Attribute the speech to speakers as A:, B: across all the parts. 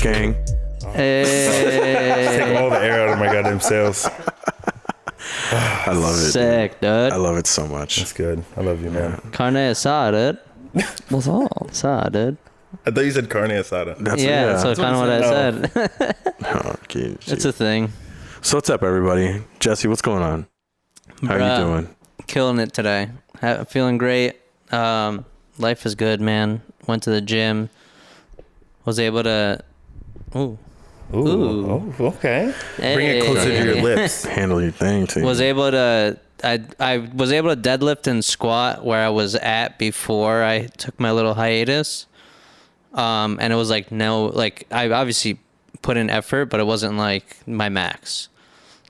A: Gang.
B: Hey. Taking all the air out of my goddamn sails.
A: I love it.
C: Sick, dude.
A: I love it so much.
B: That's good. I love you, man.
C: Carne asada, dude.
D: What's all?
C: Asada.
B: I thought you said carne asada.
C: That's kind of what I said.
A: Oh, okay,
C: it's a thing.
A: So what's up, everybody? Jesse, what's going on? How are you doing?
C: Killing it today. Feeling great. Life is good, man. Went to the gym. Was able to... Ooh.
B: Oh, okay.
C: Hey.
B: Bring it closer to your lips.
A: Handle your thing, too.
C: Was able to... I was able to deadlift and squat where I was at before I took my little hiatus. And it was like, I obviously put in effort, but it wasn't like my max.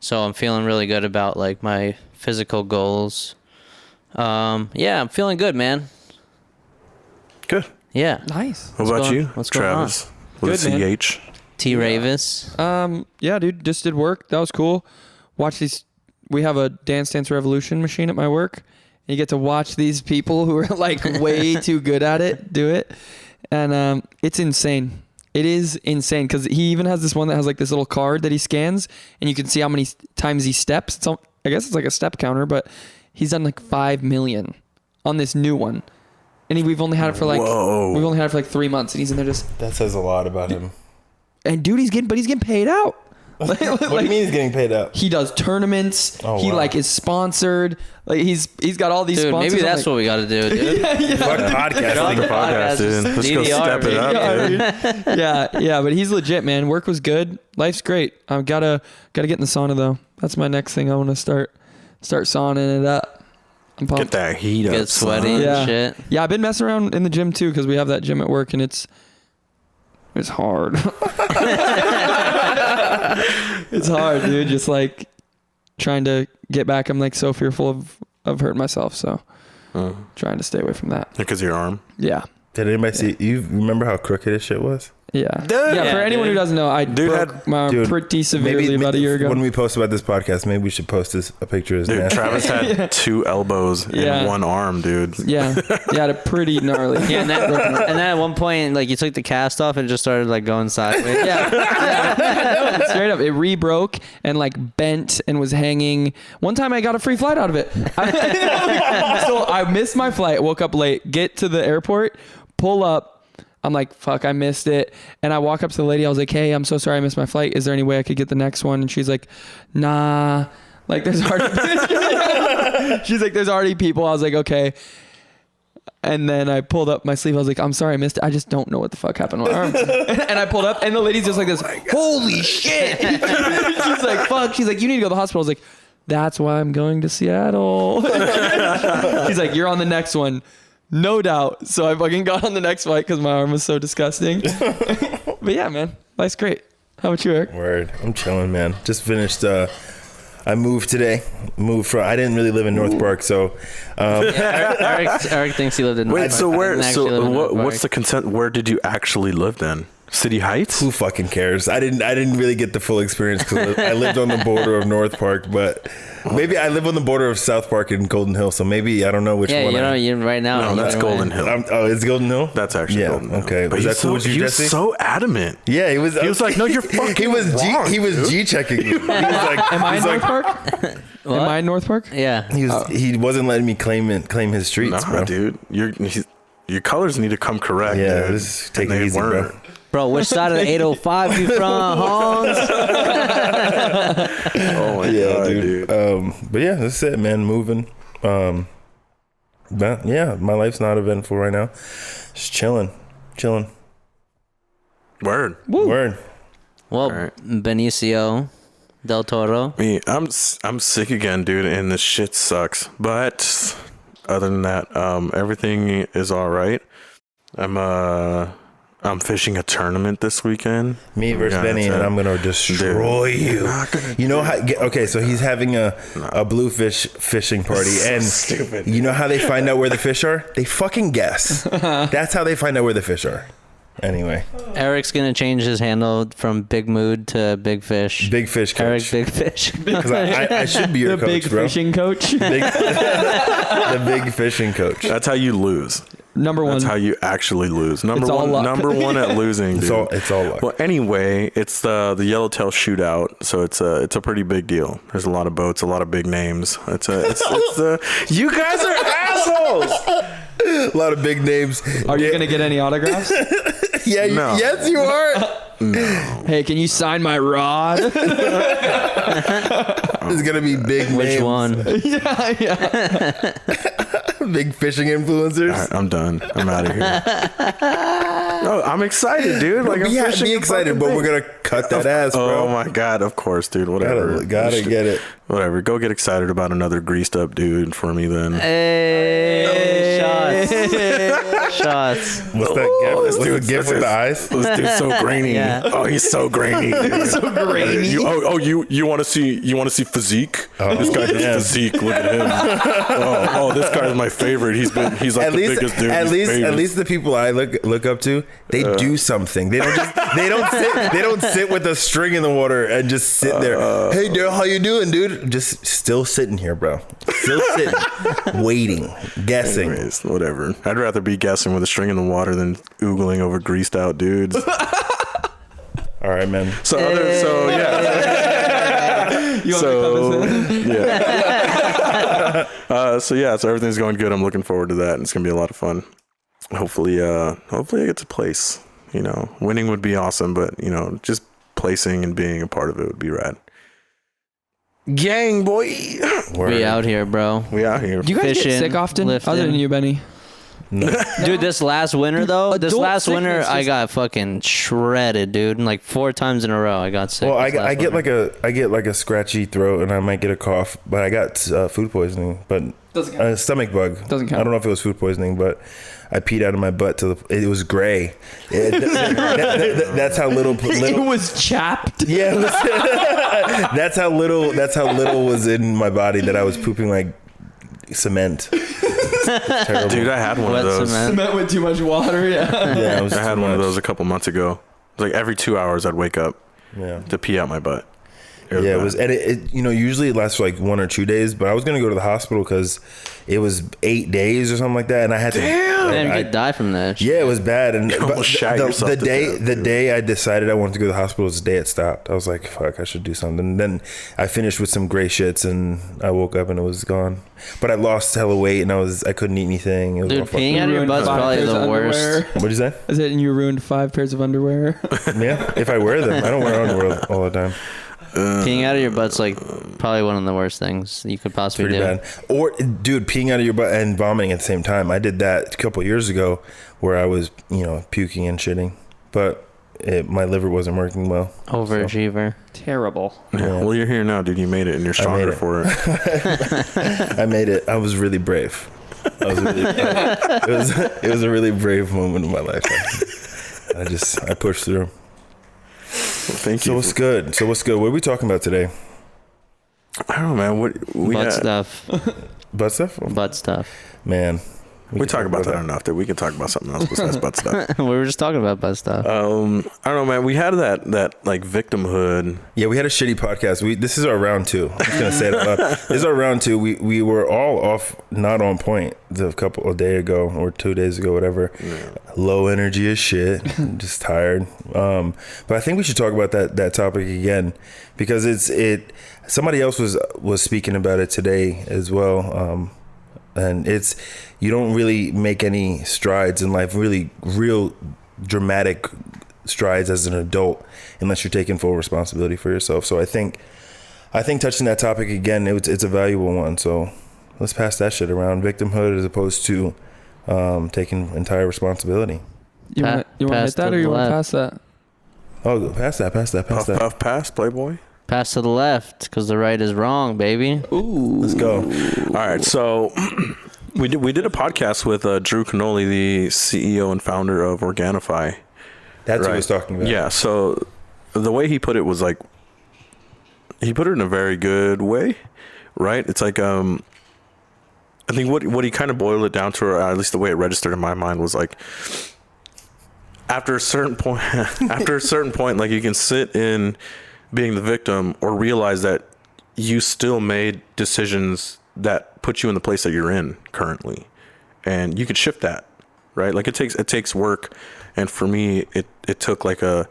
C: So I'm feeling really good about like my physical goals. Yeah, I'm feeling good, man.
A: Good.
C: Yeah.
D: Nice.
A: What about you,
C: what's
A: Travis?
D: Good, man.
A: CH.
C: T. Ravis.
D: Yeah, dude, just did work. That was cool. Watch these. We have a Dance Dance Revolution machine at my work. And you get to watch these people who are like way too good at it do it. And it's insane. It is insane because he even has this one that has like this little card that he scans and you can see how many times he steps. I guess it's like a step counter, but he's done like 5 million on this new one. And we've only had it for like 3 months and he's in there just...
B: That says a lot about him.
D: And dude, he's getting paid out.
B: What do you mean he's getting paid out?
D: He does tournaments.
B: Oh,
D: he
B: wow.
D: like is sponsored. Like he's got all these
C: Dude,
D: sponsors.
C: maybe that's what we got to do, dude.
B: Fuck podcasting.
A: The podcast, dude. Let's go step it up, dude.
D: Yeah, but he's legit, man. Work was good. Life's great. I've gotta get in the sauna though. That's my next thing. I want to start sauning it up. I'm pumped.
A: Get that heat up.
C: Get sweaty
A: son.
C: and shit.
D: Yeah, I've been messing around in the gym too because we have that gym at work and it's hard. It's hard, dude. Just like trying to get back. I'm like so fearful of hurting myself, so trying to stay away from that.
A: Because of your arm?
D: Yeah.
B: Did anybody see? You remember how crooked this shit was?
D: Yeah.
A: Dude.
D: Yeah, for anyone who doesn't know, I broke my arm pretty severely about a year ago.
B: When we post about this podcast, maybe we should post a picture of his
A: Dude,
B: neck.
A: Travis had 2 elbows and 1 arm, dude.
D: Yeah. Yeah, had a pretty gnarly.
C: Yeah, and then at one point, like you took the cast off and just started like going sideways.
D: Yeah. Straight up, it re-broke and like bent and was hanging. One time I got a free flight out of it. So I missed my flight, woke up late, get to the airport, pull up. I'm like, fuck, I missed it. And I walk up to the lady. I was like, hey, I'm so sorry I missed my flight. Is there any way I could get the next one? And she's like, nah. Like, there's already... She's like, there's already people. I was like, okay. And then I pulled up my sleeve. I was like, I'm sorry I missed it. I just don't know what the fuck happened to my arm. And I pulled up, and the lady's just like this, holy shit. She's like, fuck. She's like, you need to go to the hospital. I was like, that's why I'm going to Seattle. She's like, you're on the next one. No doubt. So I fucking got on the next flight because my arm was so disgusting. But yeah, man, life's great. How about you, Eric?
B: Word. I'm chilling, man. Just finished. I moved today. I didn't really live in North Park, so.
C: Eric thinks he lived in North Park.
A: Wait, so what's the consent? Where did you actually live then? City Heights?
B: Who fucking cares? I didn't really get the full experience because I lived on the border of North Park, but maybe I live on the border of South Park and Golden Hill, so maybe I don't know which one.
C: Yeah, you right now.
A: No, that's Golden Hill.
B: It's Golden Hill?
A: That's actually Golden Hill.
B: Okay.
A: But
B: Was that cool with you,
A: he
B: Jesse?
A: was so adamant.
B: Yeah, he was
A: like, no, you're fucking
B: He was
A: wrong,
B: G-checking me. He was like,
D: Am I in North Park?
C: What?
D: Am I in North Park?
C: Yeah.
B: He wasn't letting me claim his streets, bro.
A: Dude. Your colors need to come correct.
B: Yeah,
A: dude.
B: just take it easy, bro.
C: Bro, which side of the 805 you from, Hans?
A: Oh my god, dude.
B: But yeah, that's it, man. Moving. But yeah, my life's not eventful right now. Just chilling.
A: Word.
B: Word.
C: Well,
A: right.
C: Benicio del Toro.
A: I'm sick again, dude, and this shit sucks. But other than that, everything is all right. I'm fishing a tournament this weekend.
B: Me versus
A: Yeah,
B: Benny,
A: that's
B: and
A: it.
B: I'm gonna destroy you. You know how? Okay, so he's having a bluefish fishing party, and
A: stupid.
B: you know how they find out where the fish are? They fucking guess. That's how they find out where the fish are. Anyway,
C: Eric's gonna change his handle from Big Mood to Big Fish.
B: big fish
C: Eric
B: coach.
C: Big Fish.
B: Because I should be your
D: The
B: coach,
D: big
B: bro.
D: fishing coach.
B: The big fishing coach.
A: That's how you lose.
D: Number one.
A: That's how you actually lose. Number
D: It's all
A: one.
D: luck.
A: Number one at losing.
B: It's
A: dude.
B: all luck.
A: Well, anyway, it's the Yellowtail Shootout, so it's a pretty big deal. There's a lot of boats, a lot of big names. It's you guys are assholes.
B: A lot of big names.
D: Are you gonna get any autographs?
B: Yeah.
A: No.
B: Yes, you are.
D: Hey, can you sign my rod?
B: There's gonna be big
C: Which
B: names.
C: one?
D: yeah.
B: Big fishing influencers.
A: All right, I'm done. I'm out of here. No, I'm excited, dude. Like, I'm
B: Yeah,
A: fishing
B: be
A: a
B: excited,
A: fucking
B: but
A: thing.
B: we're gonna cut that ass, bro.
A: Oh my god, of course, dude. Whatever.
B: Gotta get it.
A: Whatever. Go get excited about another greased up dude for me then.
C: Hey, shots. Shots.
B: What's that gift? What's the gift with the eyes?
A: This dude's so grainy.
C: Yeah.
A: Oh, he's so grainy.
D: So grainy.
A: You want to see physique? This guy has physique. Look at him. Oh, this guy's my favorite. He's like
B: At
A: the biggest dude.
B: at
A: He's famous.
B: least the people I look up to, they do something. They don't sit with a string in the water and just sit there. Hey, Daryl, how you doing, dude? Just still sitting here, bro. Still sitting, waiting, guessing.
A: Anyways, whatever. I'd rather be guessing with a string in the water than oogling over greased out dudes.
B: All right, man.
A: So yeah.
D: You want
A: So
D: to come in?
A: yeah. So everything's going good. I'm looking forward to that. And it's gonna be a lot of fun. Hopefully I get to place. You know, winning would be awesome, but you know, just placing and being a part of it would be rad. Gang, boy.
C: We out here, bro.
A: We out here.
D: Do you guys
C: Fishing,
D: get sick often?
C: lifting.
D: Other than you, Benny.
C: Dude, this last winter though,
D: Adult
C: winter
D: sickness
C: I
D: just-
C: got fucking shredded, dude. And like 4 times in a row I got sick.
B: Well,
C: this last
B: I get
C: winter.
B: like a scratchy throat and I might get a cough, but I got food poisoning, but
D: Doesn't count.
B: a stomach bug.
D: Doesn't count.
B: I don't know if it was food poisoning, but I peed out of my butt it was gray. That's how little.
D: It was chapped.
B: Yeah, that's how little was in my body that I was pooping like cement. Terrible.
A: Dude, I had one
C: Wet
A: of those.
C: cement.
D: Met with too much water. Yeah.
B: Yeah, it was
A: I had
B: too
A: one of
B: much.
A: those a couple months ago. Like every 2 hours, I'd wake up
B: Yeah.
A: to pee out my butt.
B: Yeah, it was, and it usually it lasts for like 1 or 2 days, but I was gonna go to the hospital because it was 8 days or something like that, and I had to.
C: Damn,
B: I-
C: you could die from that.
B: Yeah, it was bad, and but
A: almost shot yourself
B: the
A: to
B: day
A: death,
B: the
A: dude.
B: day I decided I wanted to go to the hospital was the day it stopped. I was like, "Fuck, I should do something." And then I finished with some gray shits, and I woke up and it was gone. But I lost hella weight, and I couldn't eat anything. It was all
C: Dude,
B: fucked
C: peeing
B: up.
C: out of your
D: Ruined
C: butt's
D: 5
C: probably
D: pairs
C: the
D: of
C: worst.
D: underwear.
B: What'd you say?
D: Is it? And you ruined 5 pairs of underwear.
B: Yeah, if I wear them, I don't wear underwear all the time.
C: Peeing out of your butt's like probably one of the worst things you could possibly
B: Pretty
C: do.
B: bad. Or, dude, peeing out of your butt and vomiting at the same time. I did that a couple years ago, where I was, puking and shitting, but my liver wasn't working well.
C: Overachiever.
D: Terrible.
A: Yeah. Well, you're here now, dude. You made it, and you're stronger
B: it.
A: for it.
B: I made it. I was really brave. It was a really brave moment in my life. I pushed through.
A: Thank
B: So
A: you.
B: what's good? What are we talking about today?
A: I don't know, man. What we
C: Butt
A: got-
C: stuff.
B: Butt stuff?
C: Butt stuff.
B: Man.
A: We talk about that enough that we can talk about something else besides butt stuff.
C: We were just talking about butt stuff.
A: I don't know, man. We had that like victimhood.
B: Yeah, we had a shitty podcast. This is our round 2. I'm just gonna say that. This is our round 2. We were all off, not on point. A day ago or 2 days ago, whatever.
A: Yeah.
B: Low energy as shit. Just tired. But I think we should talk about that topic again because somebody else was speaking about it today as well. And you don't really make any strides in life, really real dramatic strides as an adult unless you're taking full responsibility for yourself. So I think touching that topic again, it's a valuable one. So let's pass that shit around. Victimhood as opposed to taking entire responsibility.
D: You want to
C: pass
D: hit that
C: to
D: or you
C: the
D: want to
C: left.
D: pass that?
B: Oh, pass that.
A: Puff, puff, pass, Playboy.
C: Pass to the left because the right is wrong, baby.
D: Ooh.
B: Let's go.
A: All right, so we did a podcast with Drew Canoli, the CEO and founder of Organifi,
B: That's what
A: Right.
B: I was talking about.
A: Yeah. So the way he put it was like, he put it in a very good way, right? It's like, I think what he kind of boiled it down to, or at least the way it registered in my mind, was like, after a certain point, like, you can sit in being the victim or realize that you still made decisions that put you in the place that you're in currently, and you could shift that, right? Like, it takes work, and for me, it took like a,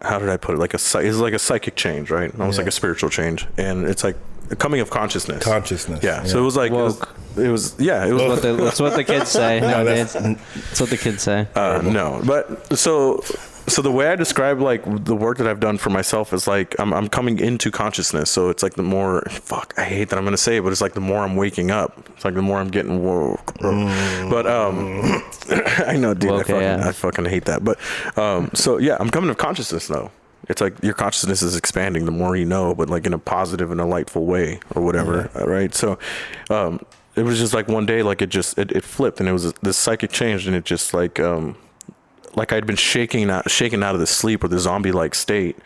A: how did I put it? Like it's like a psychic change, right? Almost like a spiritual change, and it's like a coming of consciousness.
B: Consciousness.
A: So it was like
C: Woke.
A: it was
C: That's what the kids say
B: No,
C: nowadays. That's what the kids say.
A: no, but so the way I describe like the work that I've done for myself is like I'm coming into consciousness. So it's like the more, I hate that I'm gonna say it, but it's like the more I'm waking up, it's like the more I'm getting woke. But I know, dude,
C: Woke,
A: I fucking hate that. But so yeah, I'm coming to consciousness though. It's like your consciousness is expanding the more you know, but like in a positive and a lightful way or whatever, right? So it was just like one day, like it flipped, and it was this psychic change, and it just like I'd been shaken out of the sleep or the zombie-like state,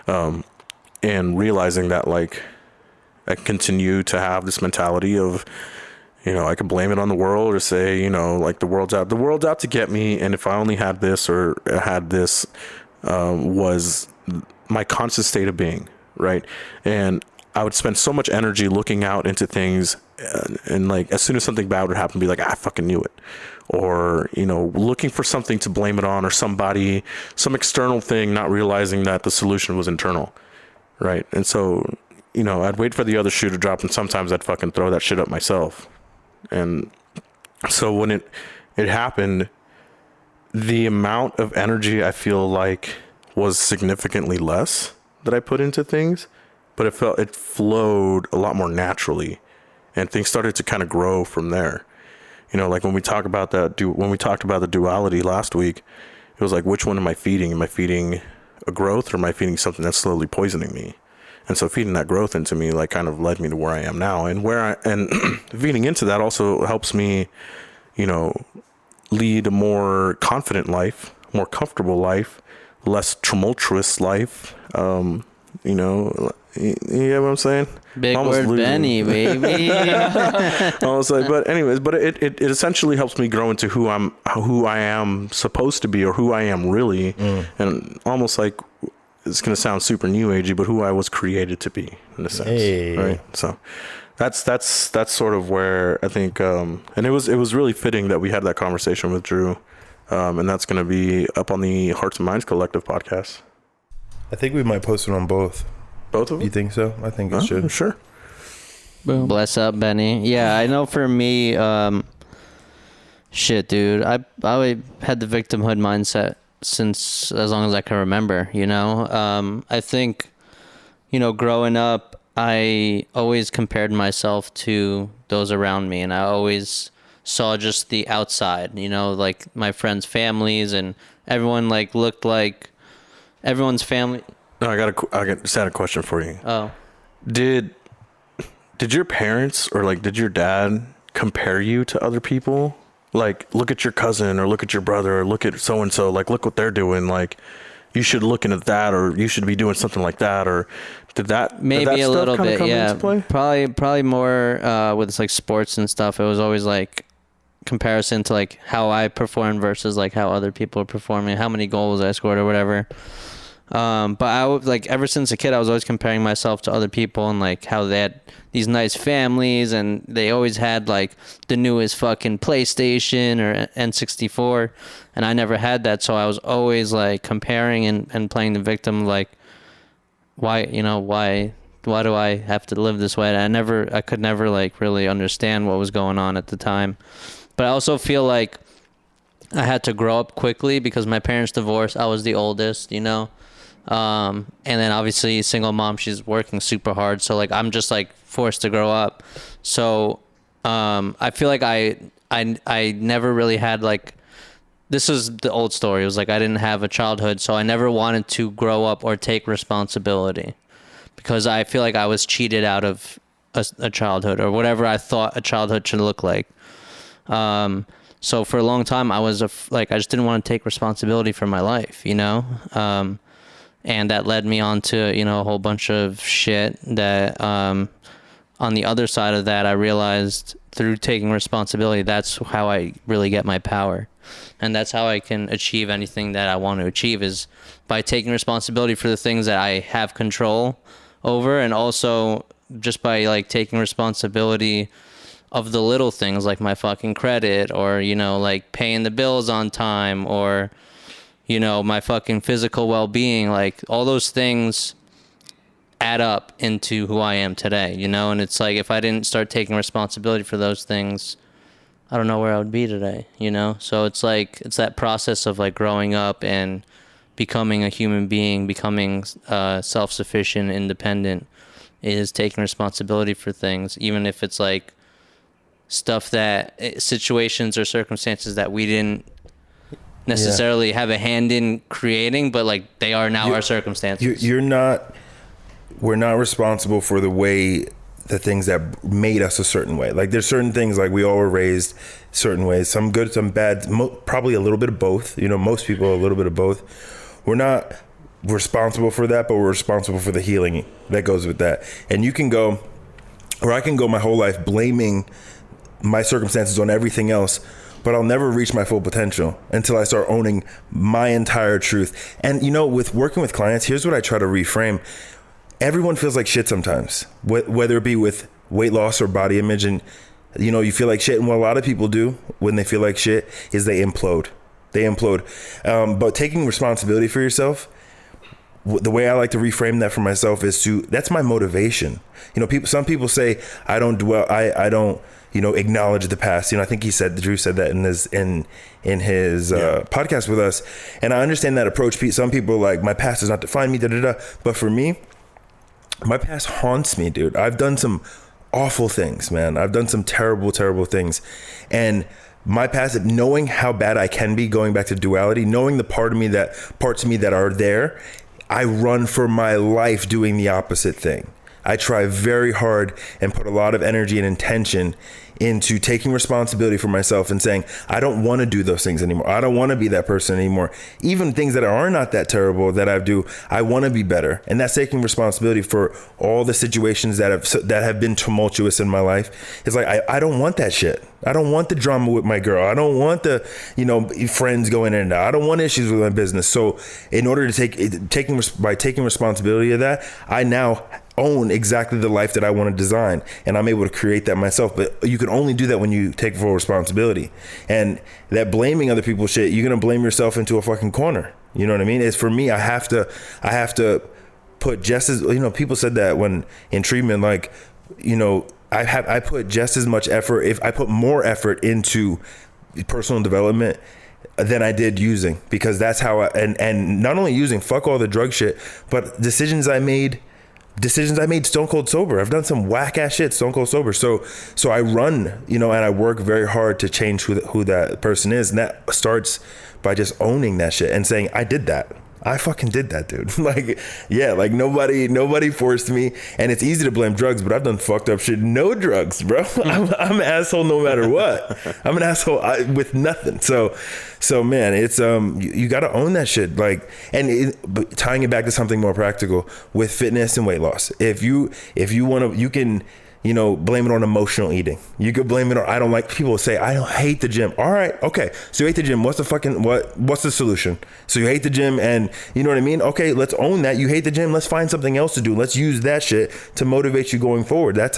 A: and realizing that like I continue to have this mentality of, you know, I can blame it on the world or say, you know, like the world's out to get me, and if I only had this or had this, was my constant state of being, right? And I would spend so much energy looking out into things, and like as soon as something bad would happen, be like, I fucking knew it. Or, you know, looking for something to blame it on, or somebody, some external thing, not realizing that the solution was internal, right? And so, you know, I'd wait for the other shoe to drop, and sometimes I'd fucking throw that shit up myself. And so when it happened, the amount of energy I feel like was significantly less that I put into things, but it flowed a lot more naturally, and things started to kind of grow from there. You know, like when we talked about the duality last week, it was like, which one am I feeding? Am I feeding a growth, or am I feeding something that's slowly poisoning me? And so feeding that growth into me, like, kind of led me to where I am now, and feeding into that also helps me, you know, lead a more confident life, more comfortable life, less tumultuous life. You know, you know what I'm saying?
C: Big word Benny, baby.
A: I was like, but anyways, but it essentially helps me grow into who I am supposed to be, or who I am really, and almost like, it's gonna sound super new agey, but who I was created to be, in a sense, right? So that's sort of where I think, and it was really fitting that we had that conversation with Drew, and that's gonna be up on the Hearts and Minds Collective podcast.
B: I think we might post it on both.
A: Both of them?
B: You think so? I think it should.
A: Sure.
D: Boom.
C: Bless up, Benny. Yeah, I know for me, shit, dude. I had the victimhood mindset since as long as I can remember, you know? I think, you know, growing up, I always compared myself to those around me, and I always saw just the outside, you know, like my friends' families, and everyone like looked like everyone's family.
A: No, I just had a question for you.
C: Oh.
A: Did your parents, or like, did your dad compare you to other people? Like, look at your cousin, or look at your brother, or look at so-and-so, like, look what they're doing. Like, you should look into that, or you should be doing something like that. Or did that
C: Maybe a little bit,
A: come
C: yeah.
A: into play?
C: Probably more with like sports and stuff. It was always like comparison to like how I performed versus like how other people are performing, how many goals I scored or whatever. But I would, like, ever since a kid, I was always comparing myself to other people, and like how they had these nice families, and they always had like the newest fucking PlayStation or N64, and I never had that. So I was always like comparing and playing the victim, like, why do I have to live this way? And I could never like really understand what was going on at the time. But I also feel like I had to grow up quickly because my parents divorced. I was the oldest, you know? And then obviously single mom, she's working super hard. So like, I'm just like forced to grow up. So, I feel like I never really had like, this is the old story. It was like, I didn't have a childhood, so I never wanted to grow up or take responsibility because I feel like I was cheated out of a childhood or whatever I thought a childhood should look like. So for a long time, I was I just didn't want to take responsibility for my life, you know? And that led me on to, you know, a whole bunch of shit that, on the other side of that, I realized through taking responsibility, that's how I really get my power. And that's how I can achieve anything that I want to achieve, is by taking responsibility for the things that I have control over, and also just by like taking responsibility of the little things like my fucking credit, or, you know, like paying the bills on time, or, you know, my fucking physical well-being. Like all those things add up into who I am today, you know? And it's like, if I didn't start taking responsibility for those things, I don't know where I would be today, you know? So it's like, it's that process of like growing up and becoming a human being, becoming self-sufficient, independent, is taking responsibility for things, even if it's like stuff that, situations or circumstances that we didn't necessarily have a hand in creating, but like they are now our circumstances.
B: We're not responsible for the things that made us a certain way. Like there's certain things, like we all were raised certain ways, some good, some bad, probably a little bit of both. You know, most people, a little bit of both. We're not responsible for that, but we're responsible for the healing that goes with that. And you can go, or I can go my whole life blaming my circumstances on everything else, but I'll never reach my full potential until I start owning my entire truth. And, you know, with working with clients, here's what I try to reframe. Everyone feels like shit sometimes, whether it be with weight loss or body image. And, you know, you feel like shit. And what a lot of people do when they feel like shit is they implode. But taking responsibility for yourself, the way I like to reframe that for myself is that's my motivation. You know, some people say I don't acknowledge the past. You know, I think Drew said that in his podcast with us. And I understand that approach. Some people are like, my past does not define me, But for me, my past haunts me, dude. I've done some awful things, man. I've done some terrible, terrible things. And my past, knowing how bad I can be, going back to duality, knowing the parts of me that are there, I run for my life doing the opposite thing. I try very hard and put a lot of energy and intention into taking responsibility for myself and saying, I don't want to do those things anymore. I don't want to be that person anymore. Even things that are not that terrible that I do, I want to be better. And that's taking responsibility for all the situations that have been tumultuous in my life. It's like, I don't want that shit. I don't want the drama with my girl. I don't want the, you know, friends going in and out. I don't want issues with my business. So in order to taking responsibility of that, I now own exactly the life that I want to design, and I'm able to create that myself. But you can only do that when you take full responsibility. And that blaming other people shit, you're gonna blame yourself into a fucking corner. You know what I mean? It's, for me, I have to put just as, you know, people said that when in treatment, like, you know, I put just as much effort, if I put more effort into personal development than I did using, because that's how and not only using, fuck all the drug shit, but decisions I made stone cold sober. I've done some whack ass shit stone cold sober. So I run, you know, and I work very hard to change who that person is. And that starts by just owning that shit and saying, I did that. I fucking did that, dude. Like, yeah, like nobody forced me. And it's easy to blame drugs, but I've done fucked up shit. No drugs, bro. I'm an asshole no matter what. I'm an asshole with nothing. So man, it's you got to own that shit. Like, but tying it back to something more practical with fitness and weight loss. If you want to, you can, you know, blame it on emotional eating. You could blame it on, I don't like, people say, I don't hate the gym. All right. Okay. So you hate the gym. What's the solution? So you hate the gym, and you know what I mean? Okay, let's own that. You hate the gym. Let's find something else to do. Let's use that shit to motivate you going forward. That's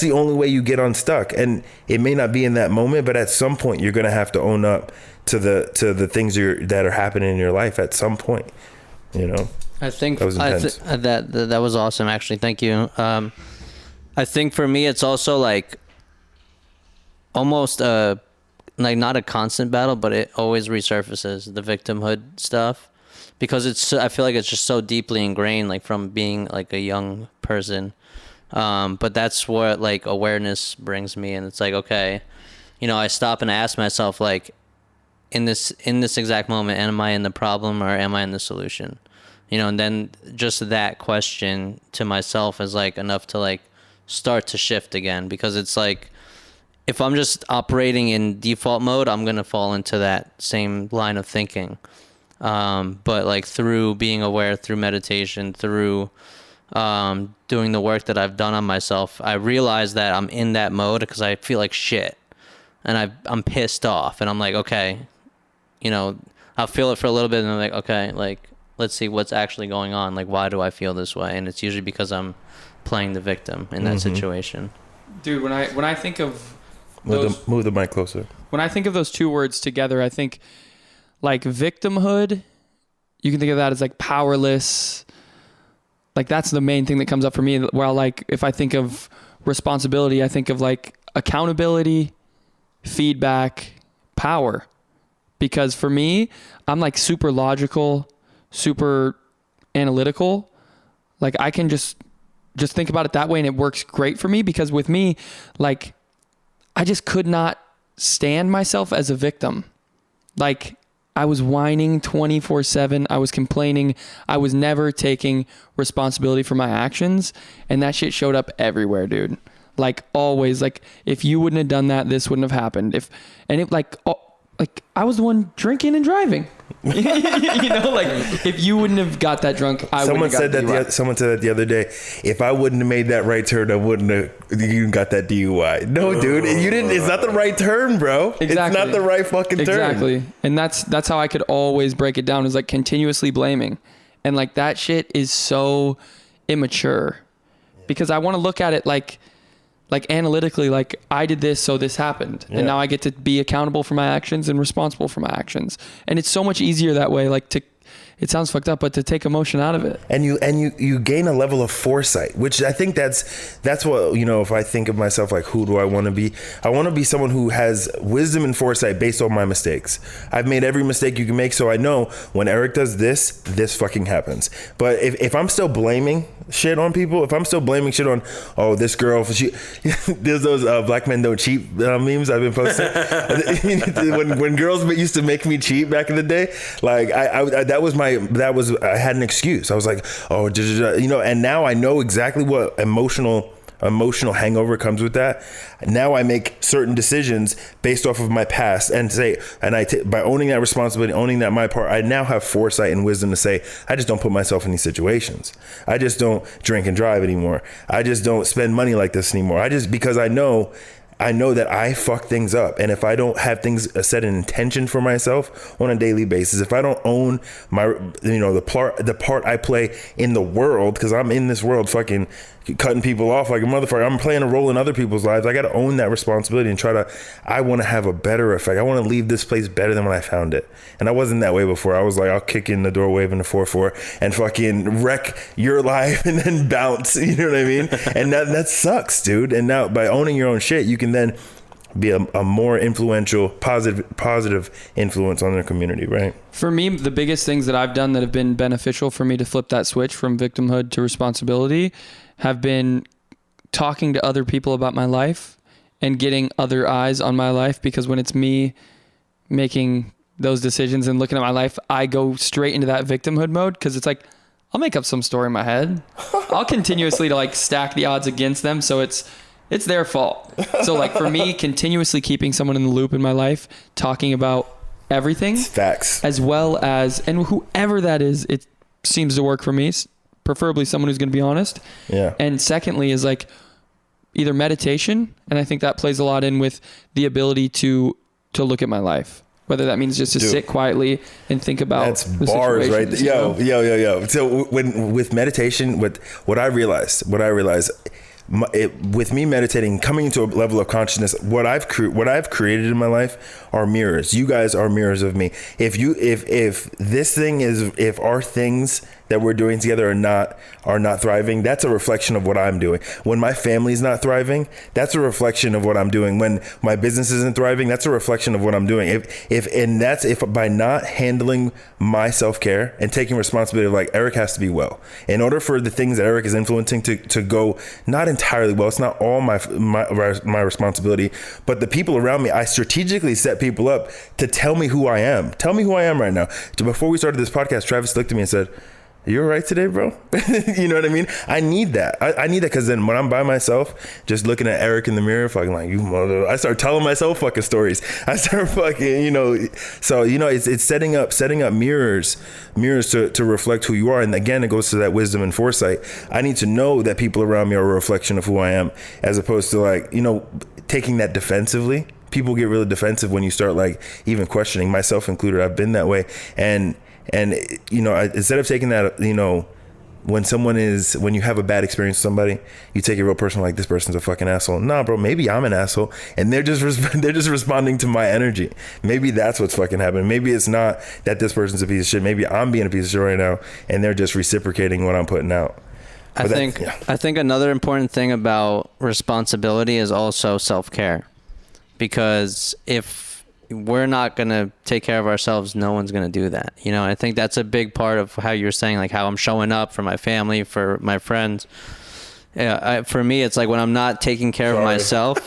B: the only way you get unstuck. And it may not be in that moment, but at some point you're going to have to own up to the things that are happening in your life at some point, you know?
C: I think
B: that was intense.
C: That was awesome, actually. Thank you. I think for me, it's also like almost like not a constant battle, but it always resurfaces, the victimhood stuff, because I feel like it's just so deeply ingrained, like from being like a young person. But that's what like awareness brings me. And it's like, okay, you know, I stop and I ask myself, like, in this exact moment, am I in the problem or am I in the solution? You know, and then just that question to myself is like enough to like start to shift again, because it's like if I'm just operating in default mode, I'm going to fall into that same line of thinking. But like through being aware, through meditation, through doing the work that I've done on myself, I realize that I'm in that mode because I feel like shit and I'm pissed off, and I'm like, okay, you know, I'll feel it for a little bit and I'm like, okay, like, let's see what's actually going on. Like, why do I feel this way? And it's usually because I'm playing the victim in that situation.
D: Dude, when I think of
B: Move the mic closer.
D: when I think of those two words together, I think like victimhood, you can think of that as like powerless. Like that's the main thing that comes up for me. While like if I think of responsibility, I think of like accountability, feedback, power. Because for me, I'm like super logical, super analytical. Like I can just think about it that way, and it works great for me because with me, like I just could not stand myself as a victim. Like I was whining 24/7. I was complaining. I was never taking responsibility for my actions. And that shit showed up everywhere, dude. Like always, like if you wouldn't have done that, this wouldn't have happened. Like I was the one drinking and driving. You know, like if you wouldn't have got that drunk,
B: Someone said that the other day. If I wouldn't have made that right turn, I wouldn't have. You got that DUI. No, dude, you didn't. It's not the right turn, bro.
D: Exactly.
B: It's not the right fucking turn.
D: Exactly. And that's how I could always break it down, is like continuously blaming, and like that shit is so immature, because I want to look at it like analytically, like I did this, so this happened. Yeah. And now I get to be accountable for my actions and responsible for my actions. And it's so much easier that way, like it sounds fucked up, but to take emotion out of it.
B: And you gain a level of foresight, which I think that's what, you know, if I think of myself, like, who do I want to be? I want to be someone who has wisdom and foresight based on my mistakes. I've made every mistake you can make, so I know when Eric does this fucking happens. But if I'm still blaming shit on people, if I'm still blaming shit on, oh, this girl, there's those black men don't cheat memes I've been posting. when girls used to make me cheat back in the day, like I had an excuse. I was like, oh, you know, and now I know exactly what emotional hangover comes with that. Now I make certain decisions based off of my past by owning that responsibility, owning that my part, I now have foresight and wisdom to say, I just don't put myself in these situations. I just don't drink and drive anymore. I just don't spend money like this anymore. because I know that I fuck things up. And if I don't have things set an intention for myself on a daily basis, if I don't own my, you know, the part I play in the world, because I'm in this world fucking cutting people off like a motherfucker, I'm playing a role in other people's lives. I got to own that responsibility and I want to have a better effect. I want to leave this place better than when I found it. And I wasn't that way before. I was like, I'll kick in the door waving the 4-4 and fucking wreck your life and then bounce. You know what I mean? And that sucks, dude. And now by owning your own shit, you can then be a more influential, positive influence on their community, right?
D: For me, the biggest things that I've done that have been beneficial for me to flip that switch from victimhood to responsibility have been talking to other people about my life and getting other eyes on my life, because when it's me making those decisions and looking at my life, I go straight into that victimhood mode, because it's like, I'll make up some story in my head. I'll continuously to like stack the odds against them, so it's their fault. So like for me, continuously keeping someone in the loop in my life, talking about everything,
B: facts,
D: as well as, and whoever that is, it seems to work for me, preferably someone who's going to be honest.
B: Yeah.
D: And secondly is like either meditation, and I think that plays a lot in with the ability to look at my life, whether that means just to sit quietly and think about
B: that's bars right there. Yo. So with meditation, what I realized with me meditating, coming into a level of consciousness, what I've created in my life are mirrors. You guys are mirrors of me. If our things that we're doing together are not thriving, that's a reflection of what I'm doing. When my family's not thriving, that's a reflection of what I'm doing. When my business isn't thriving, that's a reflection of what I'm doing. If by not handling my self-care and taking responsibility, like Eric has to be well. In order for the things that Eric is influencing to go not entirely well, it's not all my responsibility, but the people around me, I strategically set people up to tell me who I am. Tell me who I am right now. Before we started this podcast, Travis looked at me and said, you all right today, bro? You know what I mean? I need that. I need that because then when I'm by myself, just looking at Eric in the mirror, fucking like, you mother, I start telling myself fucking stories. I start fucking, so, it's setting up mirrors to reflect who you are. And again, it goes to that wisdom and foresight. I need to know that people around me are a reflection of who I am, as opposed to like, taking that defensively. People get really defensive when you start like even questioning, myself included. I've been that way. And instead of taking that, when you have a bad experience with somebody, you take it real personal, like this person's a fucking asshole. Nah, bro, maybe I'm an asshole and they're just responding to my energy. Maybe that's what's fucking happening. Maybe it's not that this person's a piece of shit. Maybe I'm being a piece of shit right now and they're just reciprocating what I'm putting out.
C: I think another important thing about responsibility is also self-care, because if we're not going to take care of ourselves, no one's going to do that. I think that's a big part of how you're saying, like how I'm showing up for my family, for my friends. Yeah, for me, it's like when I'm not taking care of myself,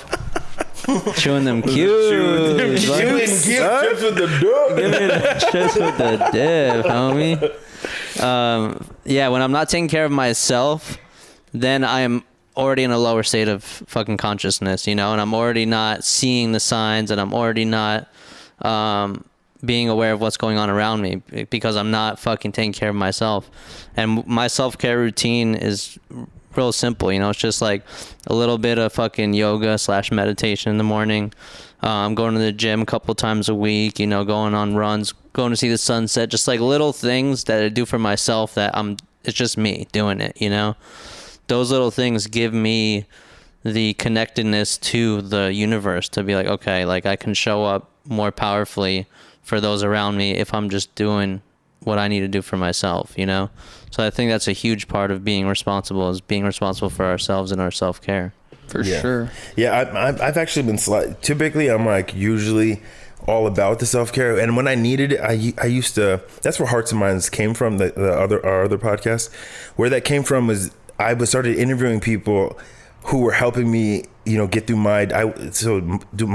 C: chewing them cubes.
B: Chips with the dip.
C: Give me the chips with the dip, homie. When I'm not taking care of myself, then I am already in a lower state of fucking consciousness, and I'm already not seeing the signs, and I'm already not being aware of what's going on around me, because I'm not fucking taking care of myself. And my self-care routine is real simple, it's just like a little bit of fucking yoga / meditation in the morning. I'm going to the gym a couple times a week, going on runs, going to see the sunset, just like little things that I do for myself that it's just me doing it, Those little things give me the connectedness to the universe to be like, okay, like I can show up more powerfully for those around me if I'm just doing what I need to do for myself, So I think that's a huge part of being responsible, is being responsible for ourselves and our self-care.
D: For sure.
B: Yeah, I've actually been typically I'm like usually all about the self-care, and when I needed it, I used to. That's where Hearts and Minds came from. Our other podcast, where that came from was I started interviewing people who were helping me, get through my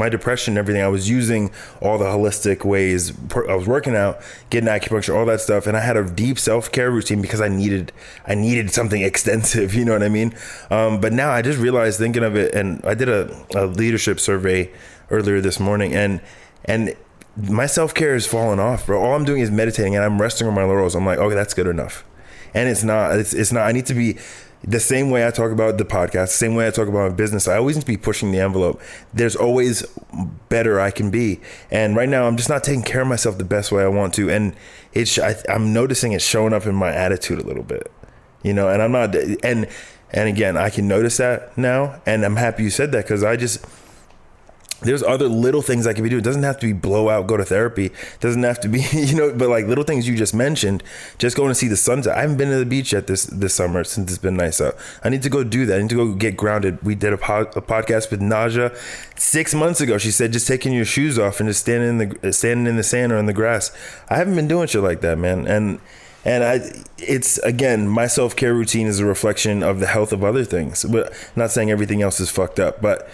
B: depression and everything. I was using all the holistic ways. I was working out, getting acupuncture, all that stuff, and I had a deep self-care routine because I needed something extensive. You know what I mean? But now I just realized, thinking of it, and I did a leadership survey earlier this morning, and my self-care has fallen off, bro. All I'm doing is meditating, and I'm resting on my laurels. I'm like, okay, that's good enough, and it's not. It's not. I need to be. The same way I talk about the podcast, the same way I talk about my business, I always need to be pushing the envelope. There's always better I can be. And right now, I'm just not taking care of myself the best way I want to. And I'm noticing it showing up in my attitude a little bit, and I'm not, and again, I can notice that now. And I'm happy you said that, because there's other little things I can be doing. It doesn't have to be blow out, go to therapy. It doesn't have to be, but like little things you just mentioned, just going to see the sunset. I haven't been to the beach yet this summer since it's been nice out. I need to go do that. I need to go get grounded. We did a podcast with Naja 6 months ago. She said, just taking your shoes off and just standing in the sand or in the grass. I haven't been doing shit like that, man. And it's, again, my self-care routine is a reflection of the health of other things. But I'm not saying everything else is fucked up, but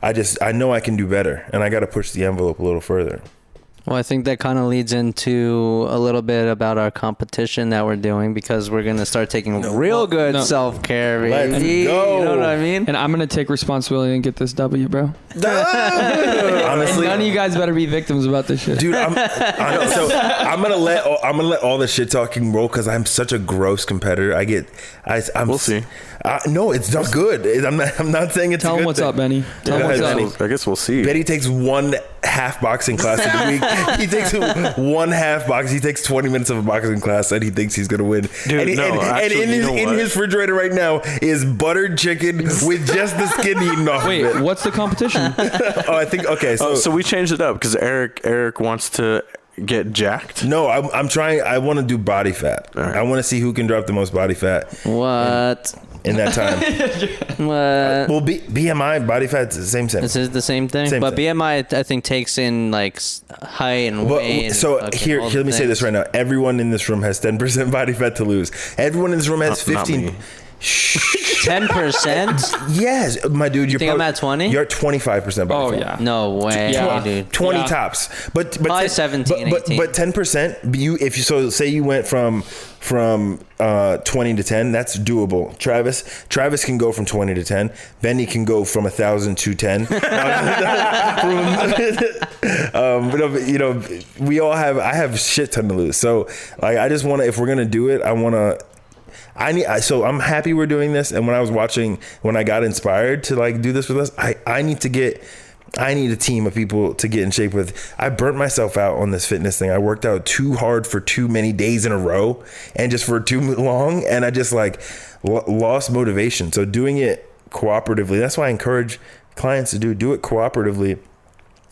B: I know I can do better, and I got to push the envelope a little further.
C: Well, I think that kind of leads into a little bit about our competition that we're doing, because we're going to start taking real good self-care, baby.
B: Let's go.
C: You know what I mean?
D: And I'm going to take responsibility and get this W, bro.
B: Honestly,
D: none of you guys better be victims about this shit.
B: Dude, I'm gonna let all the shit talking roll, because I'm such a gross competitor.
A: We'll see.
B: No, it's not good. I'm not saying it's
D: Tell
B: a good
D: him what's
B: thing.
D: up, Benny. Tell him what's up.
A: I guess we'll see.
B: Benny takes one half boxing class in the week. He takes one half box. He takes 20 minutes of a boxing class, and he thinks he's gonna win.
A: Dude,
B: and in his refrigerator right now is buttered chicken with just the skin eaten off of it.
D: Wait, what's the competition?
B: I think, okay,
A: so we changed it up because Eric wants to get jacked.
B: No, I'm trying. I want to do body fat. Right. I want to see who can drop the most body fat.
C: What?
B: In that time.
C: What?
B: Well, BMI, body fat's the same thing.
C: This is the same thing? But thing. BMI, I think, takes in like height and weight.
B: So
C: and
B: here, let me say this right now. Everyone in this room has 10% body fat to lose. Everyone in this room has 15.
C: 10%?
B: Yes, my dude. You're
C: think I'm at 20?
B: You're at 25%.
D: Oh yeah.
C: No way,
D: Yeah.
C: dude.
B: 20
D: Yeah.
B: tops, but
C: Probably 17,
B: but
C: 18.
B: 10%. So say you went from 20 to 10, that's doable. Travis can go from 20 to 10. Benny can go from 1,000 to 10. But you know, I have shit ton to lose. So like, I just want to, if we're gonna do it, so I'm happy we're doing this. And when I got inspired to like do this with us, I need a team of people to get in shape with. I burnt myself out on this fitness thing. I worked out too hard for too many days in a row and just for too long. And I just like lost motivation. So doing it cooperatively, that's why I encourage clients to do it cooperatively.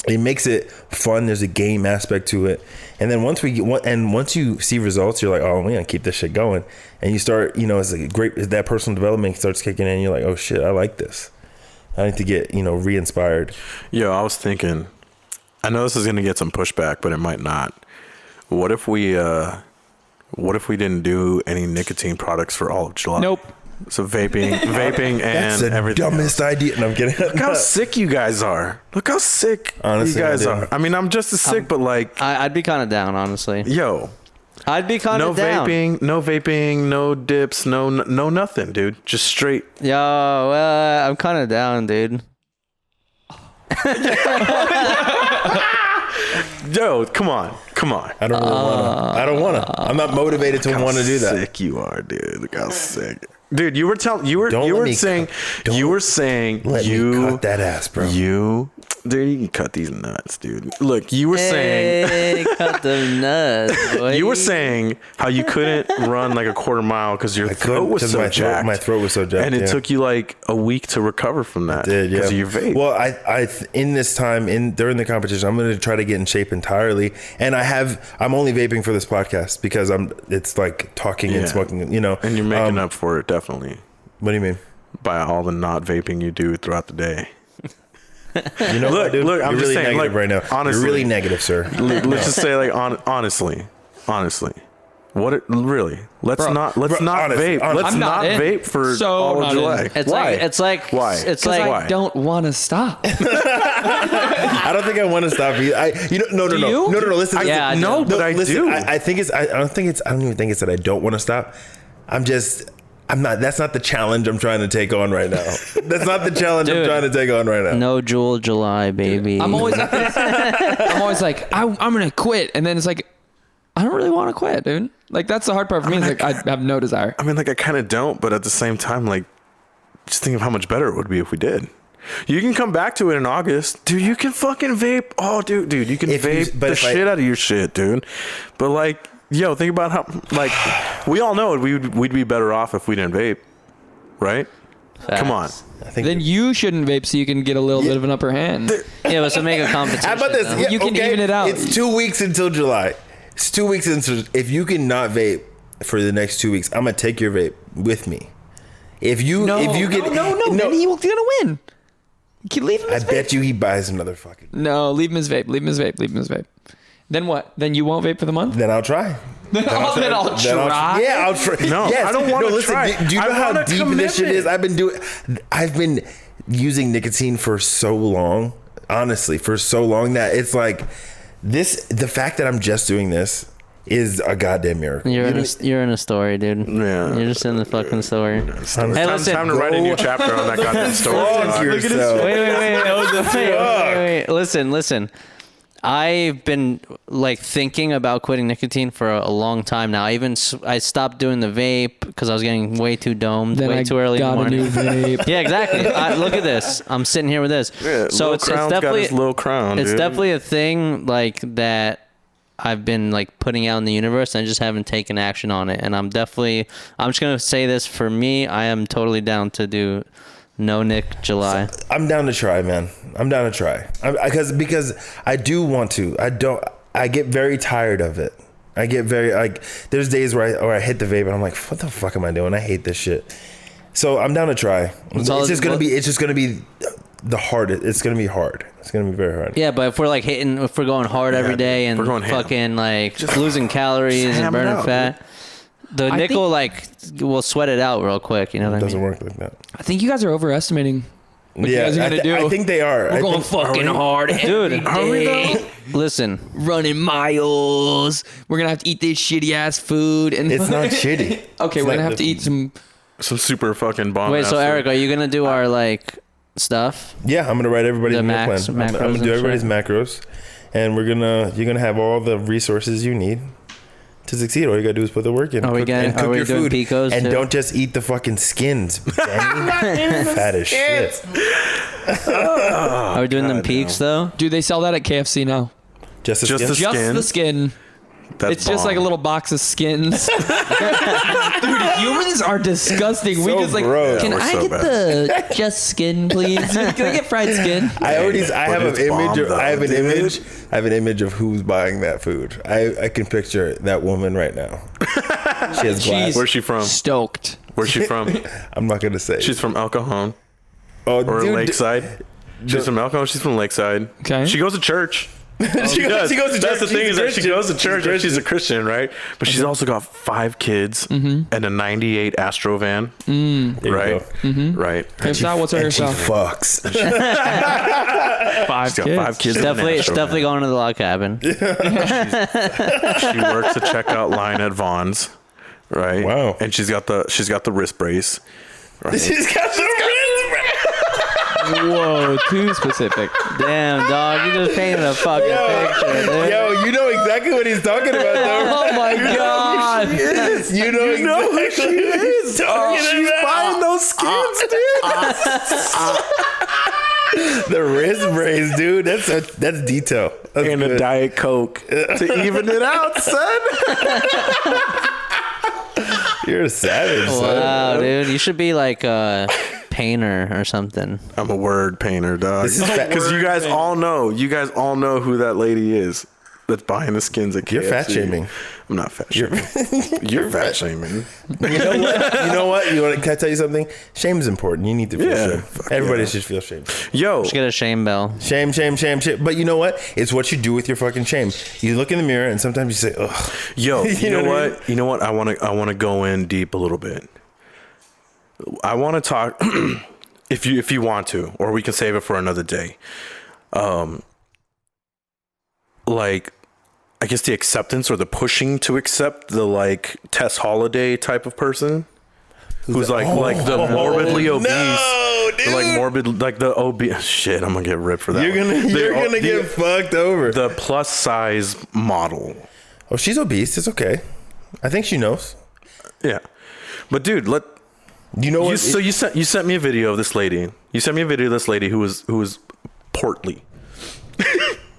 B: It makes it fun. There's a game aspect to it. And then once you see results, you're like, oh, we're going to keep this shit going. And you start, you know, that personal development starts kicking in. You're like, oh shit, I like this. I need to get, you know, re-inspired.
A: Yo, I was thinking, I know this is going to get some pushback, but it might not. What if we didn't do any nicotine products for all of July?
D: Nope.
A: So vaping
B: That's
A: and
B: the
A: everything
B: dumbest
A: else.
B: idea. No, I'm kidding.
A: Look how sick you guys are. Look how sick
B: Honestly,
A: you guys
B: I
A: are.
B: didn't.
A: I mean, I'm just as sick, but like,
C: I'd be kind of down, honestly.
A: yo,
C: I'd be kind
A: no
C: of down.
A: vaping, no dips, no nothing, dude. Just straight.
C: Yo, well, I'm kind of down, dude.
A: Yo, come on.
B: I don't really want to. I'm not motivated to
A: Look how
B: want to do that.
A: sick you are, dude. Look how sick. Dude, you were
B: Let me
A: saying
B: Let me cut that ass, bro.
A: Dude, you can cut these nuts, dude. Look, you were saying
C: Hey, cut them nuts, boy.
A: you were saying how you couldn't run like a quarter mile because your throat was so jacked.
B: My throat was so jacked,
A: and it took you like a week to recover from that.
B: Did, yeah.
A: Because of your vape.
B: Well, I in this time during the competition, I'm going to try to get in shape entirely, and I'm only vaping for this podcast because it's like talking and smoking, you know.
A: And you're making up for it, definitely,
B: What do you mean?
A: by all the not vaping you do throughout the day.
B: You know,
A: Look,
B: dude,
A: look, I'm
B: you're
A: just
B: really
A: saying,
B: negative
A: like,
B: right now.
A: honestly.
B: You're really negative, sir.
A: Let's just say, like, honestly, really? Let's not
B: honestly,
A: vape.
B: honestly.
A: Let's
D: I'm
A: not
D: not in.
A: vape for
D: So
A: all of
D: not
A: July.
D: in.
C: It's
A: Why?
C: like
A: Why?
C: It's
D: 'Cause
C: like
D: I don't want to stop.
B: I don't think I want to stop either. No.
D: Do you?
B: No. Listen.
C: Yeah, I do.
A: No, but I
B: listen,
A: do.
B: I think it's. I don't even think it's that I don't want to stop. I'm not. That's not the challenge I'm trying to take on right now. That's not the challenge I'm
C: Dude.
B: trying to take on right now.
C: no Juul July, baby.
D: I'm always like, I'm gonna quit, and then it's like, I don't really want to quit, dude. Like that's the hard part for me. It's like I have no desire.
A: I mean, like, I kind of don't, but at the same time, like, just think of how much better it would be if we did. You can come back to it in August, dude. You can fucking vape. Oh, dude, you can vape the shit out of your shit, dude. But like, yo, think about how, like, we all know we'd be better off if we didn't vape, right? Come on.
B: I think.
D: Then you shouldn't vape so you can get a little bit of an upper hand.
C: Yeah, but so make a competition.
B: How about this?
C: though.
B: Yeah,
D: You can even it out.
B: It's 2 weeks until July. It's 2 weeks until. If you can not vape for the next 2 weeks, I'm gonna take your vape with me. If you get
D: then he was gonna win. Leave him
B: I
D: his vape.
B: bet you he buys another fucking.
D: No, leave him his vape. Then what? Then you won't vape for the month?
B: Then I'll try.
D: Then I'll try.
B: Yeah, I'll try.
A: No, I don't wanna
B: listen,
A: try.
B: Do you know
A: I
B: how
A: want a
B: deep this shit is?
A: commitment.
B: I've been using nicotine for so long, honestly, for so long that it's like the fact that I'm just doing this is a goddamn miracle.
C: You're in a story, dude.
A: Yeah.
C: You're just in the fucking story. Hey, listen.
A: Time to write a new chapter on that goddamn story.
B: Fuck
A: dog.
B: yourself.
C: Wait. Listen. I've been like thinking about quitting nicotine for a long time now. I stopped doing the vape because I was getting way too domed,
D: Then
C: way
D: I
C: too early in the
D: got a
C: morning.
D: new vape.
C: Yeah, exactly. Look at this. I'm sitting here with this.
A: Yeah,
C: So
A: Lil
C: it's
A: Crown's got
C: definitely
A: his little crown,
C: it's
A: dude.
C: definitely a thing like that. I've been like putting out in the universe and I just haven't taken action on it. And I'm just going to say this for me. I am totally down to do no Nick July.
B: I'm down to try, man. I'm down to try. Because I do want to. I get very tired of it. I get very like. There's days where I hit the vape and I'm like, what the fuck am I doing? I hate this shit. So I'm down to try. It's just gonna be the hardest. It's gonna be hard. It's gonna be very hard.
C: Yeah, but if we're going hard every day and
A: We're going ham.
C: fucking like just losing calories and
A: ham it
C: burning
A: out,
C: fat, The
D: I
C: nickel will sweat it out real quick. You know what
B: It
C: I
B: doesn't
C: mean?
B: work like that.
D: I think you guys are overestimating what you guys are gonna do.
B: I think they are.
D: We're going fucking hard,
C: Dude,
D: are we though?
C: Listen,
D: Running miles. We're gonna have to eat this shitty ass food, and
B: It's not shitty.
D: Okay, we're gonna have to eat some.
A: Some super fucking bomb.
C: wait. So
A: ass
C: Eric,
A: food.
C: are you gonna do our stuff?
B: Yeah, I'm gonna write everybody's
C: The
B: meal
C: max-
B: plan. I'm
C: macros
B: gonna
C: and
B: do everybody's
C: shit?
B: macros, and you're gonna have all the resources you need to succeed. All you gotta do is put the work in.
C: Are we doing picos
B: and
C: too?
B: don't just eat the fucking skins. Danny. Fat as shit.
C: Are we doing them
A: God,
C: peaks though?
D: Do they sell that at KFC now?
B: Just the
A: Just
B: skin.
A: the
D: Just
A: Skin?
D: the skin.
A: That's
D: It's just like a
A: bomb.
D: little box of skins. Dude, humans are disgusting. We
B: So
D: just
B: gross.
D: Can
A: Yeah, we're
D: I
A: so
D: get the just skin, please? Can I get fried skin?
B: I have an
A: it's
B: image.
A: bomb,
B: Of,
A: though,
B: I have an
A: dude.
B: image. I have an image of who's buying that food. I can picture that woman right now. She has glass.
A: Where's she from?
D: Stoked.
A: Where's she from?
B: I'm not gonna say.
A: She's from El Cajon
B: oh,
A: or
B: dude,
A: Lakeside. She's from El Cajon. She's from Lakeside.
D: Okay.
A: She goes to church.
B: She goes to church.
A: That's the thing
B: She's
A: is
B: a
A: that she
B: Christian.
A: goes to church and she's a
B: Christian.
A: Christian, right? But she's also got 5 kids
B: Mm-hmm.
A: and a '98 Astro van,
B: There you
A: right?
B: go.
A: Right.
D: Hairstyle, what's her
B: And she
D: hairstyle?
B: fucks.
D: 5
A: She's got 5 kids. and an
C: Definitely,
A: Astro
C: definitely going to the log cabin.
A: van. She works the checkout line at Vaughn's, right?
B: Wow.
A: And she's got the wrist brace. Right?
B: She's got the
D: Whoa, too specific.
C: Damn, dog, you just painted a fucking picture, dude.
B: Yo, you know exactly what he's talking about, though.
D: Oh my god.
B: You know exactly what he's talking
A: She's
B: about.
A: buying those skins, dude.
B: The wrist brace, dude. That's detail. That's
A: And a
B: good.
A: Diet Coke to even it out, son.
B: You're a savage, son.
C: Wow, dude, you should be like a painter or something.
A: I'm a word painter, dog.
B: This is fat-
A: Because you guys all know who that lady is that's buying the skins at KFC.
B: You're fat shaming.
A: I'm not fat shaming. You're fat shaming.
B: You know what? Can I tell you something? Shame is important. You need to feel
A: Yeah,
B: shame.
A: fuck
B: Everybody
A: yeah.
B: should feel shame.
A: Yo,
C: Just get a shame bell.
B: Shame. But you know what? It's what you do with your fucking shame. You look in the mirror and sometimes you say, ugh.
A: yo, you know
B: know what I
A: what? You know what? I want to go in deep a little bit. I want to talk if you want to, or we can save it for another day. Like, I guess the acceptance or the pushing to accept the like Tess Holiday type of person who's like the morbidly obese.
B: No, dude.
A: Like morbid, like the obese. Shit, I'm gonna get ripped for that.
B: You're gonna
A: The-
B: get fucked over.
A: the plus size model.
B: Oh, she's obese. It's okay. I think she knows.
A: Yeah, but dude,
B: You know what?
A: you sent me a video of this lady. You sent me a video of this lady who was portly.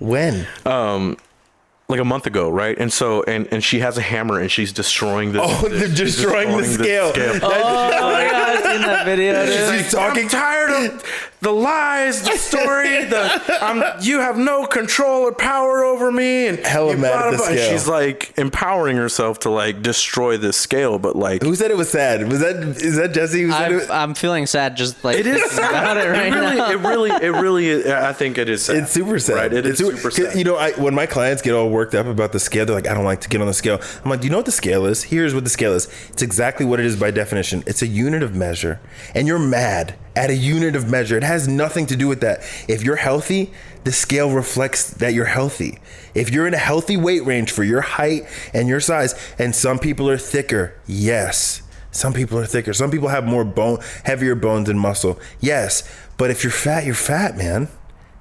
B: When?
A: Like a month ago, right? And so and she has a hammer and she's destroying the
B: They're destroying the scale.
C: Oh my god, I've seen that video, dude.
B: She's talking.
A: I'm tired of the lies, the story, you have no control or power over me, and
B: Hella
A: you
B: mad
A: blah,
B: at the
A: blah, blah. And
B: scale.
A: she's like empowering herself to like destroy this scale, but like
B: Who said it was sad? Is that Jesse? Who said it?
C: I'm feeling sad just like
A: it is
C: thinking about it right now.
A: it really is, I think it is sad.
B: It's super sad.
A: Right? It is super sad.
B: You know, when my clients get all worked up about the scale, they're like, I don't like to get on the scale. I'm like, do you know what the scale is? Here's what the scale is. It's exactly what it is by definition. It's a unit of measure. And you're mad at a unit of measure. It has nothing to do with that. If you're healthy, the scale reflects that you're healthy. If you're in a healthy weight range for your height and your size, and some people are thicker, yes. Some people are thicker. Some people have more heavier bones and muscle. Yes. But if you're fat, man.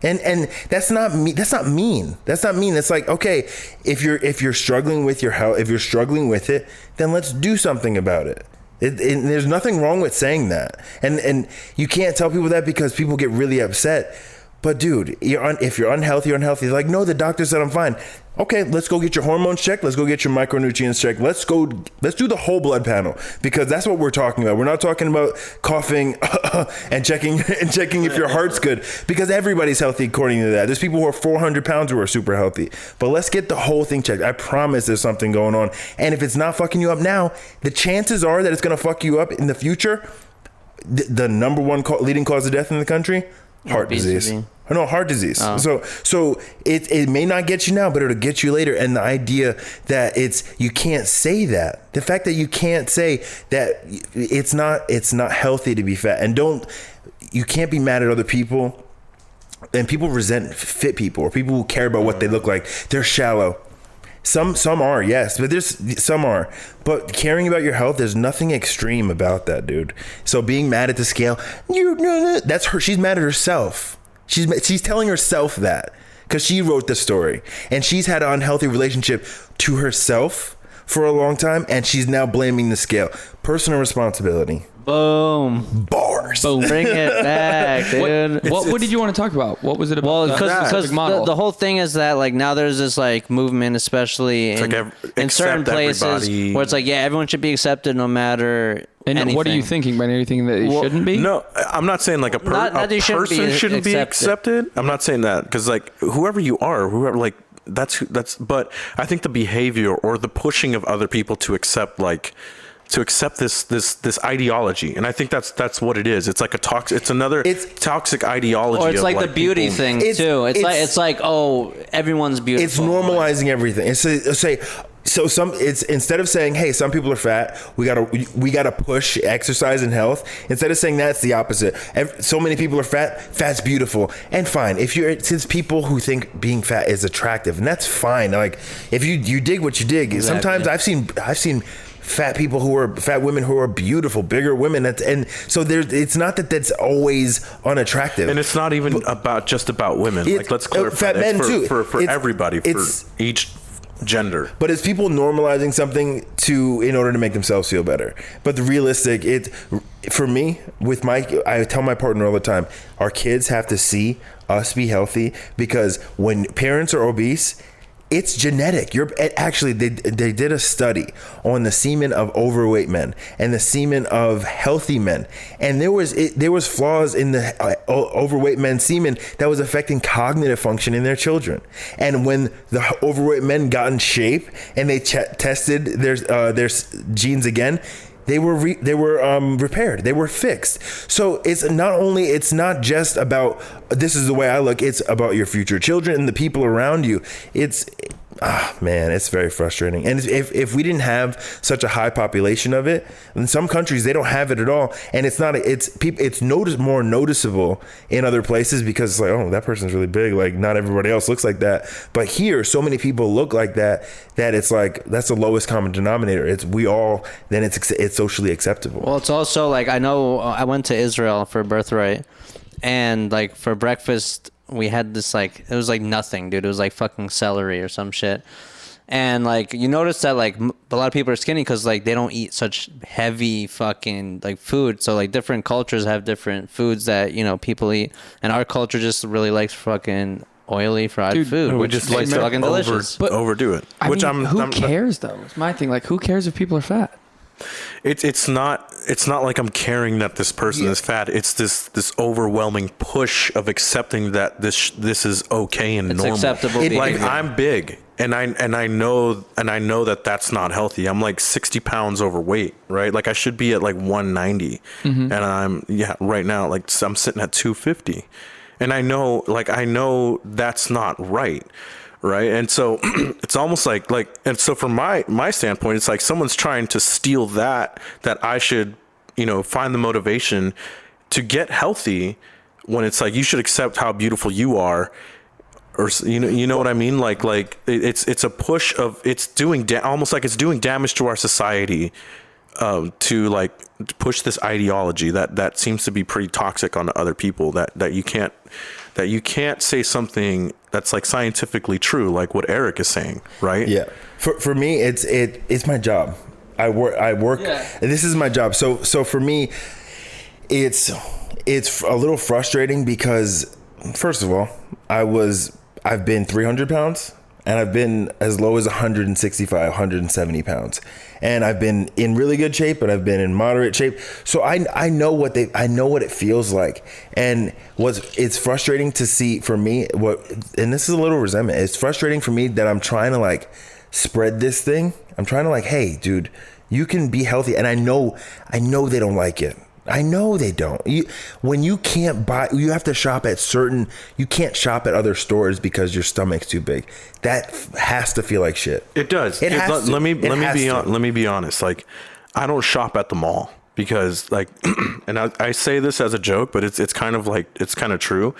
B: And that's not me. That's not mean. That's not mean. It's like, okay, if you're struggling with your health, if you're struggling with it, then let's do something about it. There's nothing wrong with saying that. And you can't tell people that because people get really upset. But dude, if you're unhealthy, they're like, no, the doctor said I'm fine. Okay, let's go get your hormones checked. Let's go get your micronutrients checked. Let's do the whole blood panel, because that's what we're talking about. We're not talking about coughing and checking if your heart's good, because everybody's healthy according to that. There's people who are 400 pounds who are super healthy. But let's get the whole thing checked. I promise there's something going on. And if it's not fucking you up now, the chances are that it's going to fuck you up in the future. The number one leading cause of death in the country, heart
C: Obesity.
B: disease. No, heart disease.
C: Oh.
B: So it may not get you now, but it'll get you later. And the idea that you can't say that, the fact that you can't say that it's not healthy to be fat, and you can't be mad at other people. And people resent fit people or people who care about what they look like. They're shallow. Some are, yes, but some are. But caring about your health, there's nothing extreme about that, dude. So being mad at the scale, that's her. She's mad at herself. She's telling herself that because she wrote the story, and she's had an unhealthy relationship to herself for a long time, and she's now blaming the scale. Personal responsibility.
C: Boom.
B: Bars.
C: Boom. Bring it back, dude.
D: What did you want to talk about? What was it about?
C: Well,
D: the
C: because
D: specific model?
C: the whole thing is that like now there's this like movement, especially in certain places
A: everybody.
C: where it's like, yeah, everyone should be accepted no matter
D: and
C: anything.
D: what are you thinking, Brandon? Are you thinking that it shouldn't be?
A: No, I'm not saying like a
C: that you shouldn't
A: person
C: be
A: shouldn't be
C: accepted.
A: accepted. I'm not saying that because like whoever you are, whoever like that's. But I think the behavior or the pushing of other people to accept this ideology, and I think that's what it is. It's like it's another toxic ideology.
C: Or it's like the
A: like
C: beauty
A: people,
C: thing too. It's like oh, everyone's beautiful.
B: It's normalizing everything. It's instead of saying, hey, some people are fat, we gotta push exercise and health. Instead of saying that's the opposite. So many people are fat's beautiful, and fine. Since people who think being fat is attractive, and that's fine. Like if you dig what you dig.
C: Exactly.
B: Sometimes I've seen fat women who are beautiful, bigger women. And so it's not that that's always unattractive.
A: And it's not even just about women. Like let's clarify,
B: fat men too.
A: For everybody, for each gender.
B: But it's people normalizing something in order to make themselves feel better. But the realistic, for me, I tell my partner all the time, our kids have to see us be healthy, because when parents are obese, it's genetic. Actually, they did a study on the semen of overweight men and the semen of healthy men, and there was flaws in the overweight men's semen that was affecting cognitive function in their children. And when the overweight men got in shape and they tested their genes again, they were repaired. They were fixed. So it's not just about this is the way I look. It's about your future children and the people around you. Man, it's very frustrating. And if we didn't have such a high population of it, in some countries they don't have it at all. And it's more noticeable in other places because it's like, oh, that person's really big. Like not everybody else looks like that. But here, so many people look like that it's like that's the lowest common denominator. It's socially acceptable.
C: Well, it's also like I know I went to Israel for Birthright, and like for breakfast we had this like it was like nothing, dude. It was like fucking celery or some shit. And like you notice that like a lot of people are skinny because like they don't eat such heavy fucking like food. So like different cultures have different foods that people eat, and our culture just really likes fucking oily fried food, which just like fucking delicious.
A: But overdo it.
D: Who cares though? It's my thing. Like who cares if people are fat?
A: It's not like I'm caring that this person is fat. It's this overwhelming push of accepting that this is okay and normal.
C: Acceptable.
A: Like I'm big and I know that that's not healthy. I'm like 60 pounds overweight, right? Like I should be at like 190, and I'm right now like I'm sitting at 250, and I know that's not right. Right. And so it's almost like and so from my standpoint, it's like someone's trying to steal that I should, find the motivation to get healthy when it's like you should accept how beautiful you are. Or, you know what I mean? Like it's a push of it's doing almost like it's doing damage to our society to like push this ideology that seems to be pretty toxic on other people that you can't say something that's like scientifically true, like what Eric is saying, right?
B: Yeah. For me, it's my job. I work. Yeah. This is my job. So for me, it's a little frustrating because first of all, I've been 300 pounds and I've been as low as 165, 170 pounds. And I've been in really good shape, but I've been in moderate shape. So I know what it feels like. And it's frustrating to see for me and this is a little resentment. It's frustrating for me that I'm trying to like spread this thing. I'm trying to like, hey, dude, you can be healthy. And I know they don't like it. I know they don't. When you can't buy, you have to shop at certain. You can't shop at other stores because your stomach's too big. That has to feel like shit.
A: It does. Let me be honest. Like, I don't shop at the mall because, like, and I say this as a joke, but it's kind of like, it's kind of true.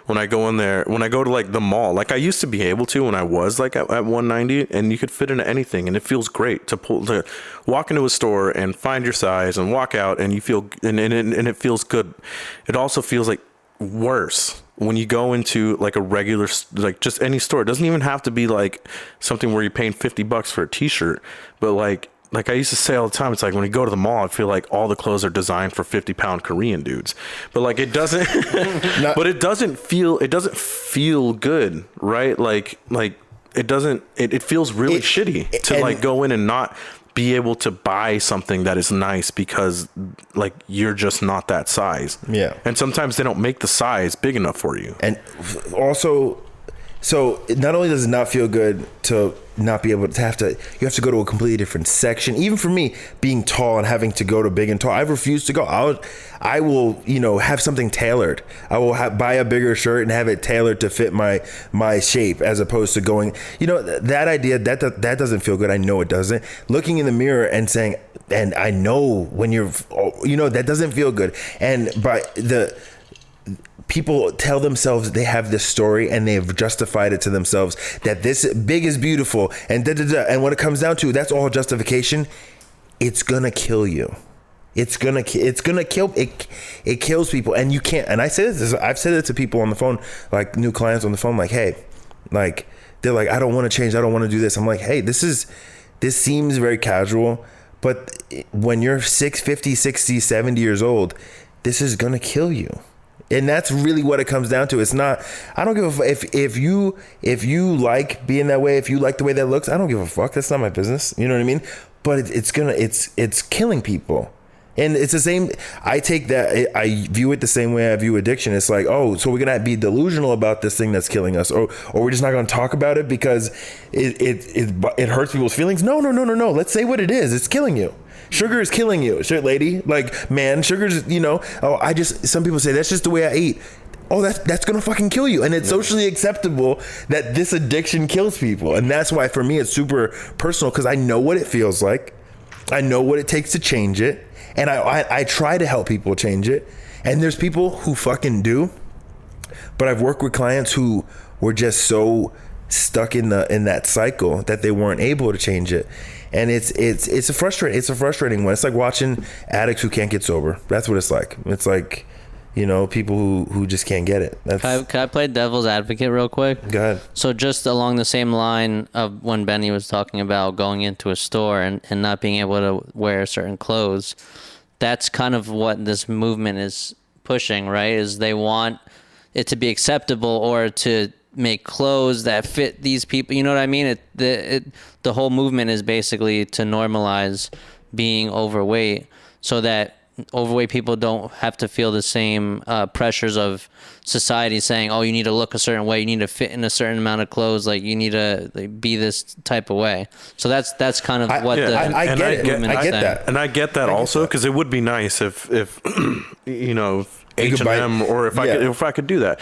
A: When I go in there, when I go to like the mall, like I used to be able to when I was like at 190, and you could fit into anything, and it feels great to walk into a store and find your size and walk out, and you feel and it feels good. It also feels like worse when you go into like a regular, like just any store. It doesn't even have to be like something where you're paying $50 for a t-shirt, but like I used to say all the time, it's like when you go to the mall, I feel like all the clothes are designed for 50-pound Korean dudes, but like it doesn't, but it doesn't feel good, right? Like it doesn't, it feels really shitty to like go in and not be able to buy something that is nice because like you're just not that size. Yeah. And sometimes they don't make the size big enough for you.
B: And also, so not only does it not feel good to not be able to you have to go to a completely different section. Even for me, being tall and having to go to big and tall, I've refused to go. I will, have something tailored. I will buy a bigger shirt and have it tailored to fit my shape, as opposed to going, that idea that doesn't feel good. I know it doesn't. Looking in the mirror and saying, and I know when you're, that doesn't feel good. And by people tell themselves they have this story and they've justified it to themselves that this big is beautiful and and when it comes down to that's all justification, it's gonna kill you. It's gonna kill it kills people. And you can't, and I've said it to people on the phone, like new clients on the phone, like, hey, like they're like, I don't want to change, I don't want to do this. I'm like, hey, this seems very casual, but when you're 50, 60, 70 years old, this is gonna kill you. And that's really what it comes down to. It's not, I don't give a fuck if you like being that way, if you like the way that looks, I don't give a fuck. That's not my business. You know what I mean? But it's killing people. And it's the same, I take that, I view it the same way I view addiction. It's like, oh, so we're going to be delusional about this thing that's killing us, or we're just not going to talk about it because it hurts people's feelings. No. Let's say what it is. It's killing you. Sugar is killing you, shit, lady. Like, man, sugar's, some people say that's just the way I eat. Oh, that's gonna fucking kill you. And it's socially acceptable that this addiction kills people. And that's why for me it's super personal, because I know what it feels like. I know what it takes to change it. And I try to help people change it. And there's people who fucking do. But I've worked with clients who were just so stuck in that cycle that they weren't able to change it. And it's a frustrating one. It's like watching addicts who can't get sober. That's what it's like. It's like, people who just can't get it.
C: Can I play devil's advocate real quick?
B: Go ahead.
C: So just along the same line of when Benny was talking about going into a store and not being able to wear certain clothes, that's kind of what this movement is pushing, right? Is they want it to be acceptable or to make clothes that fit these people. You know what I mean? The whole movement is basically to normalize being overweight so that overweight people don't have to feel the same pressures of society saying, oh, you need to look a certain way, you need to fit in a certain amount of clothes, like you need to be this type of way. So that's kind of what
B: I get that.
A: And I get that also, because it would be nice if H&M or if I could do that.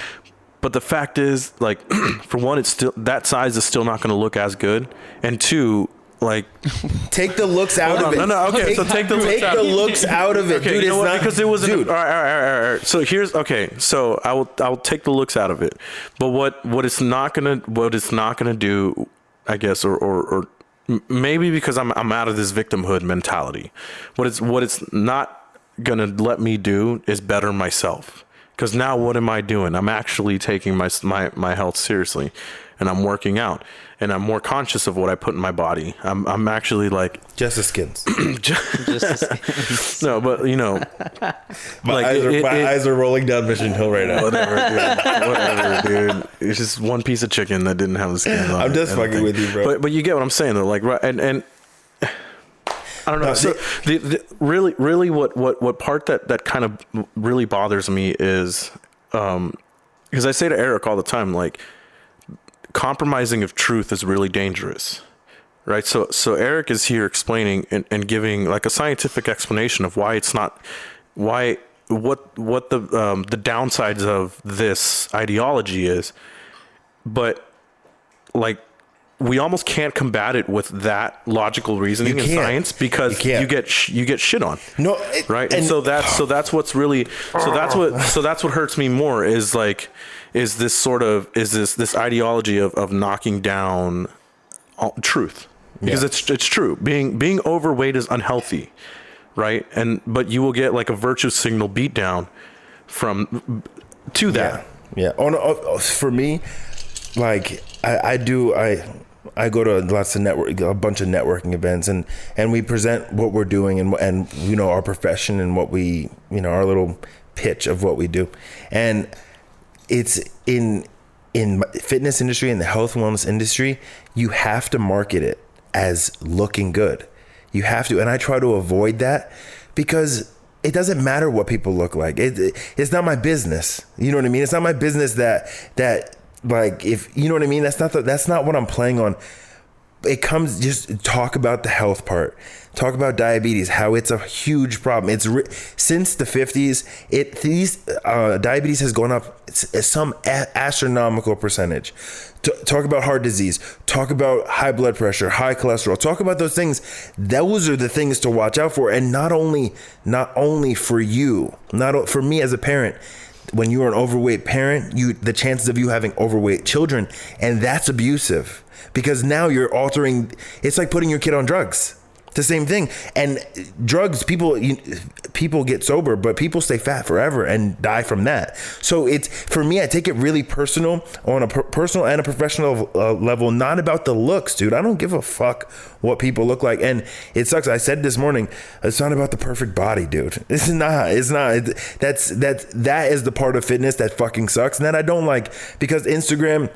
A: But the fact is, like, for one, it's still, that size is still not going to look as good, and two, like,
B: take the looks out of it.
A: No. Okay, so take the
B: looks out of it,
A: okay,
B: dude.
A: You know
B: it's
A: what?
B: not,
A: because it was
B: dude.
A: All right. So here's So I will take the looks out of it. But what it's not gonna do, I guess, or maybe because I'm out of this victimhood mentality. What it's not gonna let me do is better myself. Because now what am I doing? I'm actually taking my health seriously, and I'm working out, and I'm more conscious of what I put in my body. I'm actually like
B: just the skins.
A: No, but
B: my eyes are rolling down Mission Hill right now.
A: Whatever, dude. It's just one piece of chicken that didn't have the skin on it.
B: I'm just fucking with you, bro.
A: But you get what I'm saying though, like, right, and I don't know. So the really what part that kind of really bothers me is, because I say to Eric all the time, like, compromising of truth is really dangerous, right? So Eric is here explaining and giving like a scientific explanation of why it's not what the downsides of this ideology is, but like we almost can't combat it with that logical reasoning in science because you get shit on.
B: No,
A: right? And so that's what's really so that's what hurts me more is this ideology of knocking down truth, because it's true. Being overweight is unhealthy, right? But you will get like a virtue signal beat down to that.
B: Yeah. For me, like I go to lots of a bunch of networking events, and we present what we're doing and you know, our profession and what we, you know, our little pitch of what we do. And it's in fitness industry and the health and wellness industry, you have to market it as looking good. You have to, and I try to avoid that because it doesn't matter what people look like. It's not my business. You know what I mean? It's not my business that like, if you know what I mean, that's not what I'm playing on. It comes, just talk about the health part. Talk about diabetes, how it's a huge problem. It's since the 50s, diabetes has gone up some astronomical percentage. Talk about heart disease. Talk about high blood pressure, high cholesterol. Talk about those things. Those are the things to watch out for, and not only for you, not for me as a parent. When you are an overweight parent, the chances of you having overweight children, and that's abusive, because now you're altering. It's like putting your kid on drugs. It's the same thing. And drugs, people get sober, but people stay fat forever and die from that. So it's, for me, I take it really personal on a personal and a professional level, not about the looks, dude. I don't give a fuck what people look like. And it sucks. I said this morning, it's not about the perfect body, dude. It's not. That is the part of fitness that fucking sucks. And that I don't like, because Instagram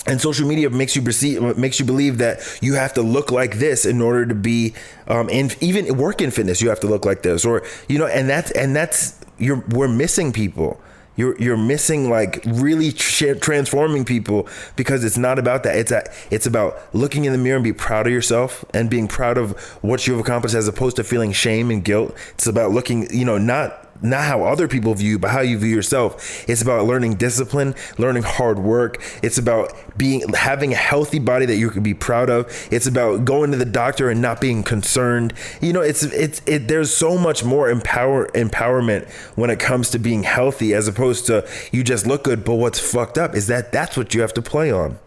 B: and social media makes you believe that you have to look like this in order to be, and even work in fitness, you have to look like this, or, you know, and that's we're missing people. You're missing, like, really transforming people, because it's not about that. It's about looking in the mirror and be proud of yourself and being proud of what you've accomplished, as opposed to feeling shame and guilt. It's about looking, you know, not how other people view you, but how you view yourself. It's about learning discipline, learning hard work. It's about having a healthy body that you can be proud of. It's about going to the doctor and not being concerned. You know, there's so much more empowerment when it comes to being healthy, as opposed to you just look good. But what's fucked up is that's what you have to play on.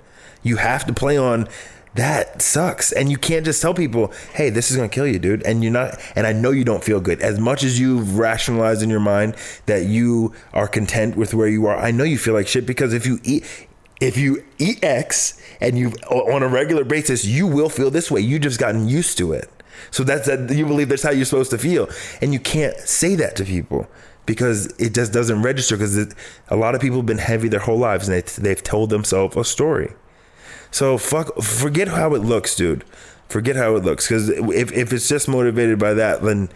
B: You have to play on. That sucks. And you can't just tell people, hey, this is going to kill you, dude. And you're not, and I know you don't feel good. As much as you've rationalized in your mind that you are content with where you are, I know you feel like shit, because if you eat X and you, on a regular basis, you will feel this way. You just gotten used to it. So you believe that's how you're supposed to feel. And you can't say that to people, because it just doesn't register, because a lot of people have been heavy their whole lives, and they've told themselves a story. So forget how it looks, dude. Forget how it looks, because if it's just motivated by that, then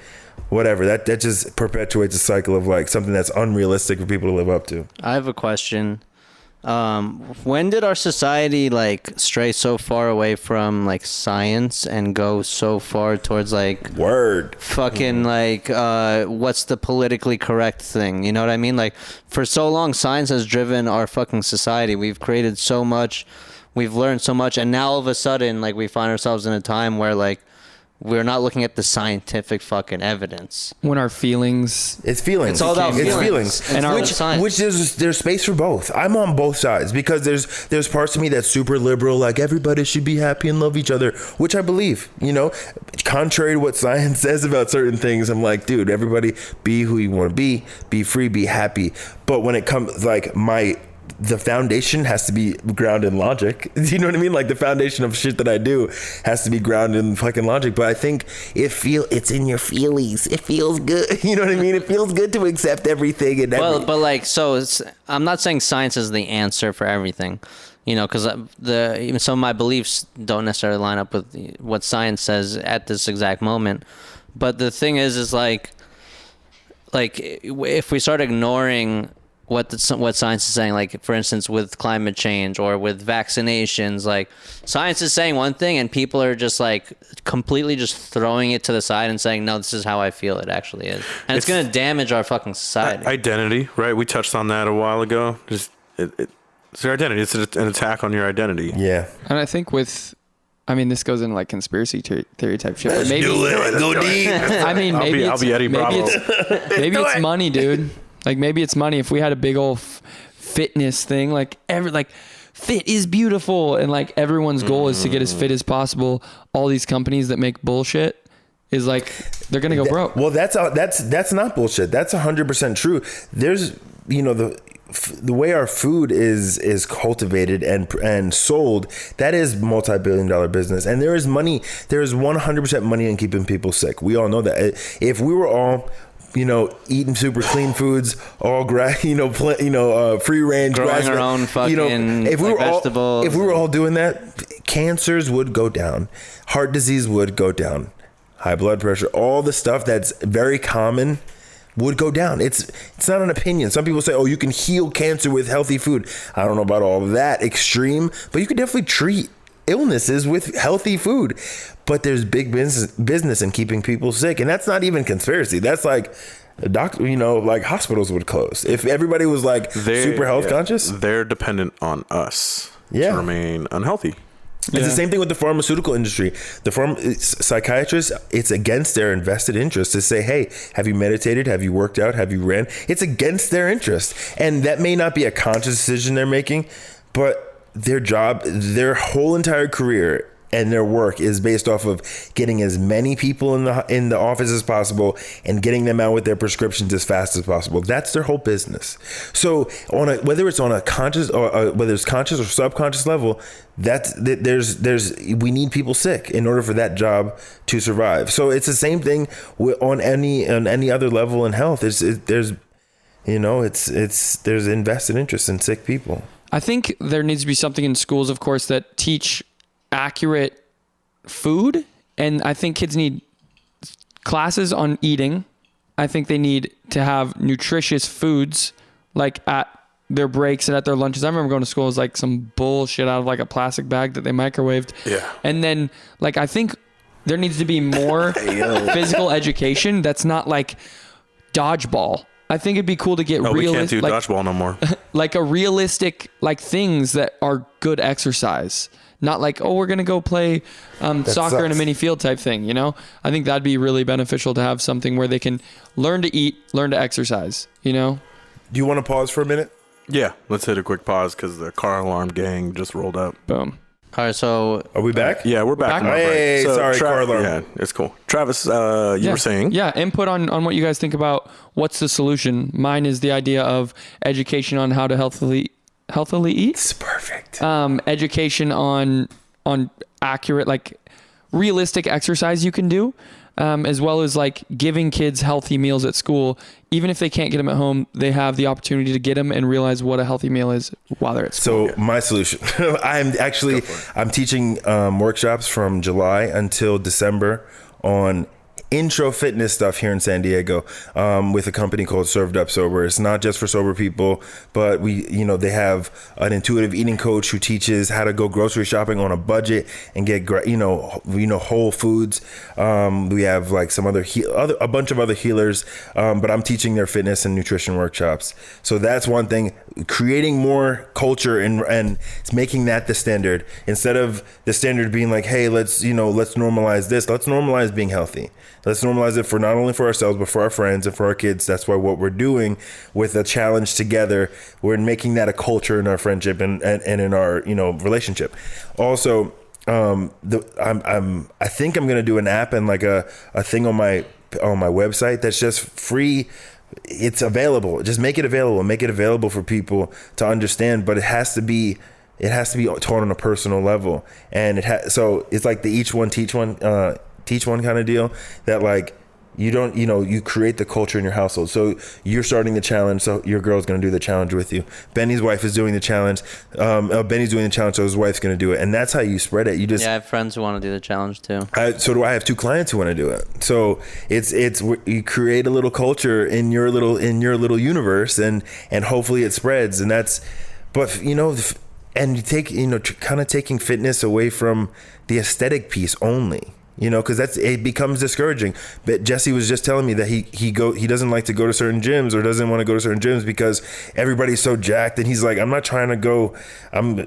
B: whatever. That just perpetuates a cycle of, like, something that's unrealistic for people to live up to.
C: I have a question. When did our society, like, stray so far away from, like, science and go so far towards, like, fucking, like, what's the politically correct thing? You know what I mean? Like, for so long, science has driven our fucking society. We've created so much. We've learned so much, and now all of a sudden, like, we find ourselves in a time where, like, we're not looking at the scientific fucking evidence.
D: When our feelings...
B: It's feelings.
C: It's all about feelings.
B: And which there's space for both. I'm on both sides, because there's parts of me that's super liberal, like, everybody should be happy and love each other, which I believe, you know. Contrary to what science says about certain things, I'm like, dude, everybody be who you want to be free, be happy. But when it comes, like, the foundation has to be grounded in logic. You know what I mean? Like, the foundation of shit that I do has to be grounded in fucking logic. But I think it's in your feelings. It feels good. You know what I mean? It feels good to accept everything. And
C: but like, so I'm not saying science is the answer for everything, you know, because even some of my beliefs don't necessarily line up with what science says at this exact moment. But the thing is like if we start ignoring what science is saying. Like, for instance, with climate change or with vaccinations, like science is saying one thing and people are just like completely just throwing it to the side and saying, no, this is how I feel it actually is. And it's going to damage our fucking society.
A: Identity, right? We touched on that a while ago. Just it's your identity. It's an attack on your identity.
B: Yeah.
D: And I think this goes into like conspiracy theory type shit. But maybe,
B: Go deep.
D: I mean, maybe
A: I'll be Eddie Bravo.
D: maybe it's money, dude. Like maybe it's money. If we had a big old fitness thing, like fit is beautiful, and like everyone's goal is to get as fit as possible. All these companies that make bullshit is like they're gonna go broke.
B: Well, that's not bullshit. That's 100% true. There's the way our food is cultivated and sold, that is multi-billion-dollar business, and there is money. There is 100% money in keeping people sick. We all know that. If we were all eating super clean foods, all free range,
C: growing our own fucking
B: if we were
C: vegetables.
B: If we were all doing that, cancers would go down, heart disease would go down, high blood pressure, all the stuff that's very common would go down. It's not an opinion. Some people say, oh, you can heal cancer with healthy food. I don't know about all of that extreme, but you can definitely treat illnesses with healthy food. But there's big business in keeping people sick, and that's not even conspiracy. That's like a doctor, like hospitals would close if everybody was like super health conscious.
A: They're dependent on us to remain unhealthy.
B: It's the same thing with the pharmaceutical industry. The psychiatrists, it's against their invested interest to say, hey, have you meditated? Have you worked out? Have you ran? It's against their interest. And that may not be a conscious decision they're making, but their job, their whole entire career and their work is based off of getting as many people in the office as possible and getting them out with their prescriptions as fast as possible. That's their whole business. So whether it's on a conscious or whether it's conscious or subconscious level, we need people sick in order for that job to survive. So it's the same thing on any other level in health. There's invested interest in sick people.
D: I think there needs to be something in schools, of course, that teach accurate food, and I think kids need classes on eating. I think they need to have nutritious foods like at their breaks and at their lunches. I remember going to school, it was like some bullshit out of like a plastic bag that they microwaved.
A: Yeah.
D: And then like I think there needs to be more physical education that's not like dodgeball. I think it'd be cool to get
A: we can't do dodgeball no more.
D: Like a realistic like things that are good exercise. Not like, oh, we're going to go play soccer in a mini field type thing, I think that'd be really beneficial to have something where they can learn to eat, learn to exercise,
B: Do you want to pause for a minute?
A: Yeah, let's hit a quick pause because the car alarm gang just rolled up.
D: Boom.
C: All right, so
B: are we back?
A: Yeah, we're back.
B: Hey, sorry, car alarm.
A: Yeah, it's cool. Travis, you were saying?
D: Yeah, input on what you guys think about what's the solution. Mine is the idea of education on how to healthily eat.
B: It's perfect.
D: Education on accurate, like realistic exercise you can do, as well as like giving kids healthy meals at school. Even if they can't get them at home, they have the opportunity to get them and realize what a healthy meal is while they're at school.
B: So my solution, I'm teaching workshops from July until December on intro fitness stuff here in San Diego with a company called Served Up Sober. It's not just for sober people, but they have an intuitive eating coach who teaches how to go grocery shopping on a budget and get whole foods. We have like some a bunch of other healers, but I'm teaching their fitness and nutrition workshops. So that's one thing, creating more culture and making that the standard instead of the standard being like, hey, let's normalize this. Let's normalize being healthy. Let's normalize it for not only for ourselves, but for our friends and for our kids. That's why what we're doing with a challenge together, we're making that a culture in our friendship and in our, relationship. Also, I think I'm going to do an app and like a thing on my website that's just free. It's available. Just make it available. Make it available for people to understand, but it has to be taught on a personal level. And so it's like the each one teach one kind of deal that like You create the culture in your household. So you're starting the challenge, so your girl's going to do the challenge with you. Benny's wife is doing the challenge. Benny's doing the challenge, so his wife's going to do it. And that's how you spread it.
C: I have friends who want to do the challenge too.
B: So do I have 2 clients who want to do it. So it's you create a little culture in your little universe, and hopefully it spreads. And that's, but and you take, kind of taking fitness away from the aesthetic piece only. Because it becomes discouraging. But Jesse was just telling me that he doesn't like to go to certain gyms, or doesn't want to go to certain gyms because everybody's so jacked, and he's like, I'm not trying to go.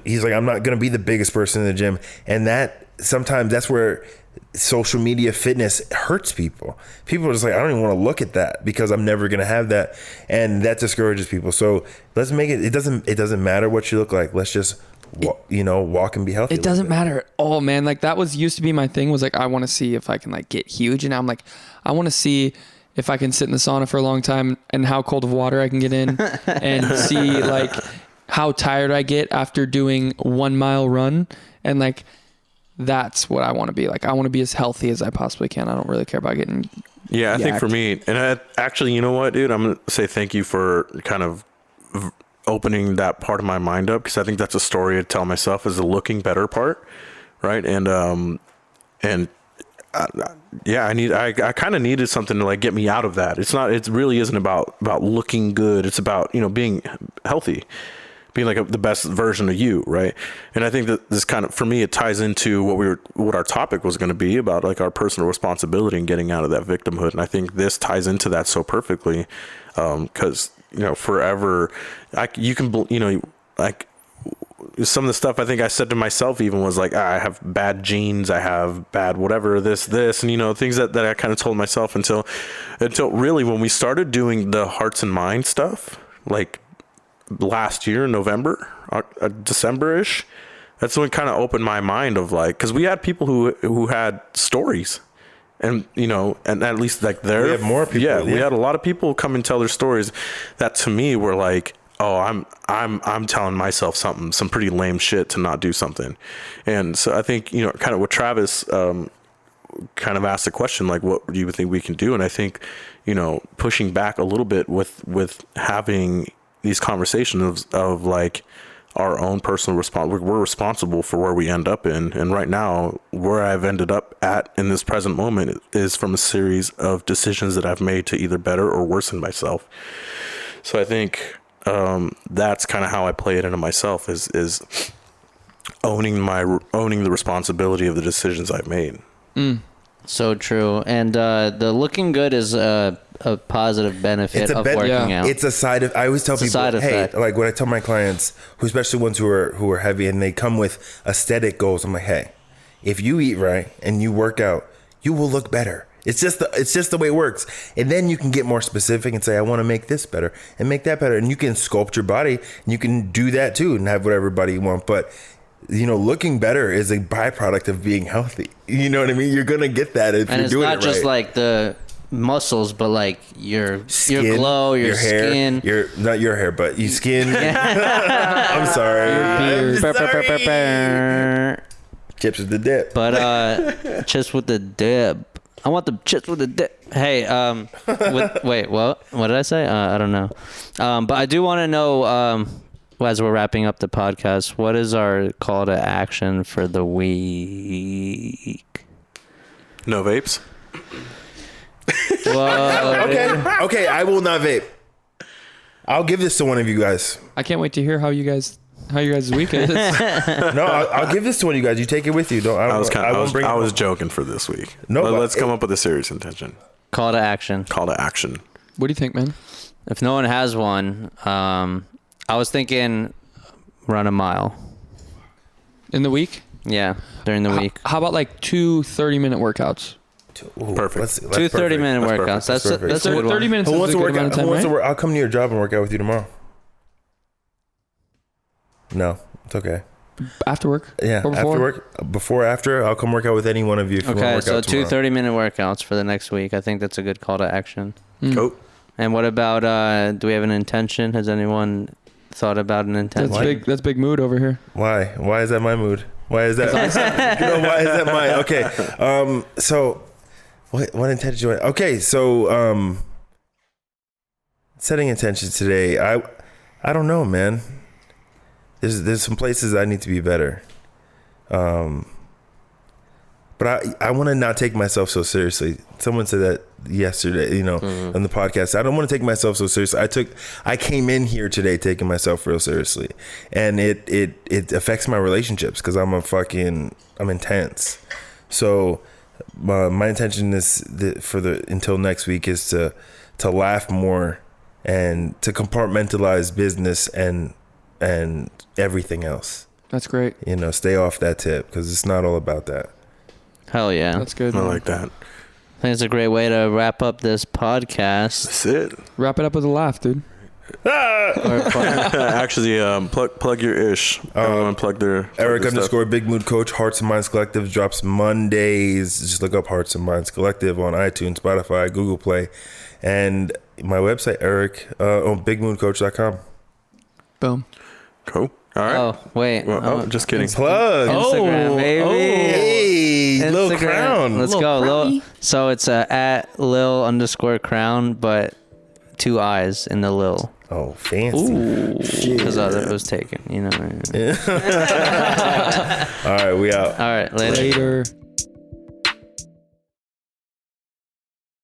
B: He's like, I'm not gonna be the biggest person in the gym, and that sometimes that's where social media fitness hurts people. People are just like, I don't even want to look at that because I'm never gonna have that, and that discourages people. So let's make it. It doesn't matter what you look like. Let's just walk and be healthy.
D: It doesn't matter at all, man. Like that used to be my thing, was like, I want to see if I can like get huge. And now I'm like, I want to see if I can sit in the sauna for a long time and how cold of water I can get in and see like how tired I get after doing 1 mile run. And like, that's what I want to be. Like, I want to be as healthy as I possibly can. I don't really care about getting
A: I think for me, and actually, you know what, dude, I'm going to say thank you for kind of opening that part of my mind up, because I think that's a story I tell myself, is the looking better part, right? And I kind of needed something to like get me out of that. It really isn't about looking good. It's about being healthy, being like the best version of you, right? And I think that this kind of, for me, it ties into what our topic was going to be about, like our personal responsibility and getting out of that victimhood. And I think this ties into that so perfectly, because forever, like some of the stuff I think I said to myself even was like, I have bad genes, I have bad whatever, this, and things that I kind of told myself until really when we started doing the hearts and mind stuff, like last year, November, December-ish, that's when it kind of opened my mind of like, because we had people who had stories. And and at least like we
B: have more people.
A: Yeah, we had a lot of people come and tell their stories that to me were like, oh, I'm telling myself some pretty lame shit to not do something. And so I think kind of what Travis kind of asked the question, like, what do you think we can do? And I think pushing back a little bit with having these conversations of like our own personal response. We're responsible for where we end up in. And right now, where I've ended up at in this present moment is from a series of decisions that I've made to either better or worsen myself. So I think that's kind of how I play it into myself, is owning the responsibility of the decisions I've made.
C: So true. And the looking good is a positive benefit of working out.
B: It's a side of, I always tell people, hey, like when I tell my clients, especially ones who are heavy and they come with aesthetic goals, I'm like, hey, if you eat right and you work out, you will look better. It's just the way it works. And then you can get more specific and say, I want to make this better and make that better. And you can sculpt your body and you can do that too and have whatever body you want. But looking better is a byproduct of being healthy. You know what I mean? You're going to get that if you're doing it right.
C: And it's not just like the muscles, but like your
B: skin,
C: your glow, your
B: skin.
C: Hair,
B: not your hair, but your skin. I'm sorry.
C: Your beard.
B: Chips with the dip.
C: But chips with the dip. I want the chips with the dip. Hey, wait, what did I say? I don't know. But I do want to know, as we're wrapping up the podcast, what is our call to action for the week?
A: No vapes.
B: Whoa. Okay, I will not vape. I'll give this to one of you guys.
D: I can't wait to hear how your guys' week is.
B: No, I'll give this to one of you guys. You take it with you.
A: I was joking for this week. No, let's come up with a serious intention.
C: Call to action.
A: Call to action.
D: What do you think, man?
C: If no one has one, I was thinking run a mile.
D: In the week?
C: Yeah, during the week.
D: How about like 2 30-minute workouts?
A: Perfect.
C: Two 30-minute workouts. That's a good
D: 30 minutes.
B: Who wants to work out?
D: Right?
B: I'll come to your job and work out with you tomorrow. No, it's okay.
D: After work?
B: Yeah, after work. Before, after, I'll come work out with any one of you if you want to work
C: so
B: out
C: 2
B: tomorrow.
C: 30-minute workouts for the next week. I think that's a good call to action.
A: Cool.
C: And what about, do we have an intention? Has anyone thought about an intention?
D: That's big mood over here.
B: Why? Why is that my mood? Why is that? Why is that my? Okay. So What intention do I? Okay, so setting intentions today. I don't know, man. There's some places I need to be better. But I want to not take myself so seriously. Someone said that yesterday, on the podcast. I don't want to take myself so seriously. I came in here today taking myself real seriously, and it affects my relationships because I'm intense. So my intention is until next week is to laugh more and to compartmentalize business and everything else.
D: That's great.
B: Stay off that tip because it's not all about that.
C: Hell yeah.
D: That's good.
A: I
D: Man.
A: like that.
C: I think it's a great way to wrap up this podcast.
A: That's it.
D: Wrap it up with a laugh, dude.
A: Actually, plug your ish. Plug their
B: Eric
A: their stuff.
B: _ Big Mood Coach. Hearts and Minds Collective drops Mondays. Just look up Hearts and Minds Collective on iTunes, Spotify, Google Play, and my website, bigmoodcoach.com.
D: Boom.
A: Cool. All right.
C: Oh, wait.
A: Well, just kidding.
B: Plug.
C: Instagram, baby.
B: Hey, Lil
C: Instagram.
B: Crown.
C: Let's go. Lil. So it's at Lil_Crown, but 2 eyes in the Lil.
B: Oh, fancy.
C: Because it was taken,
B: All right, we out.
C: All right, later.
D: Later.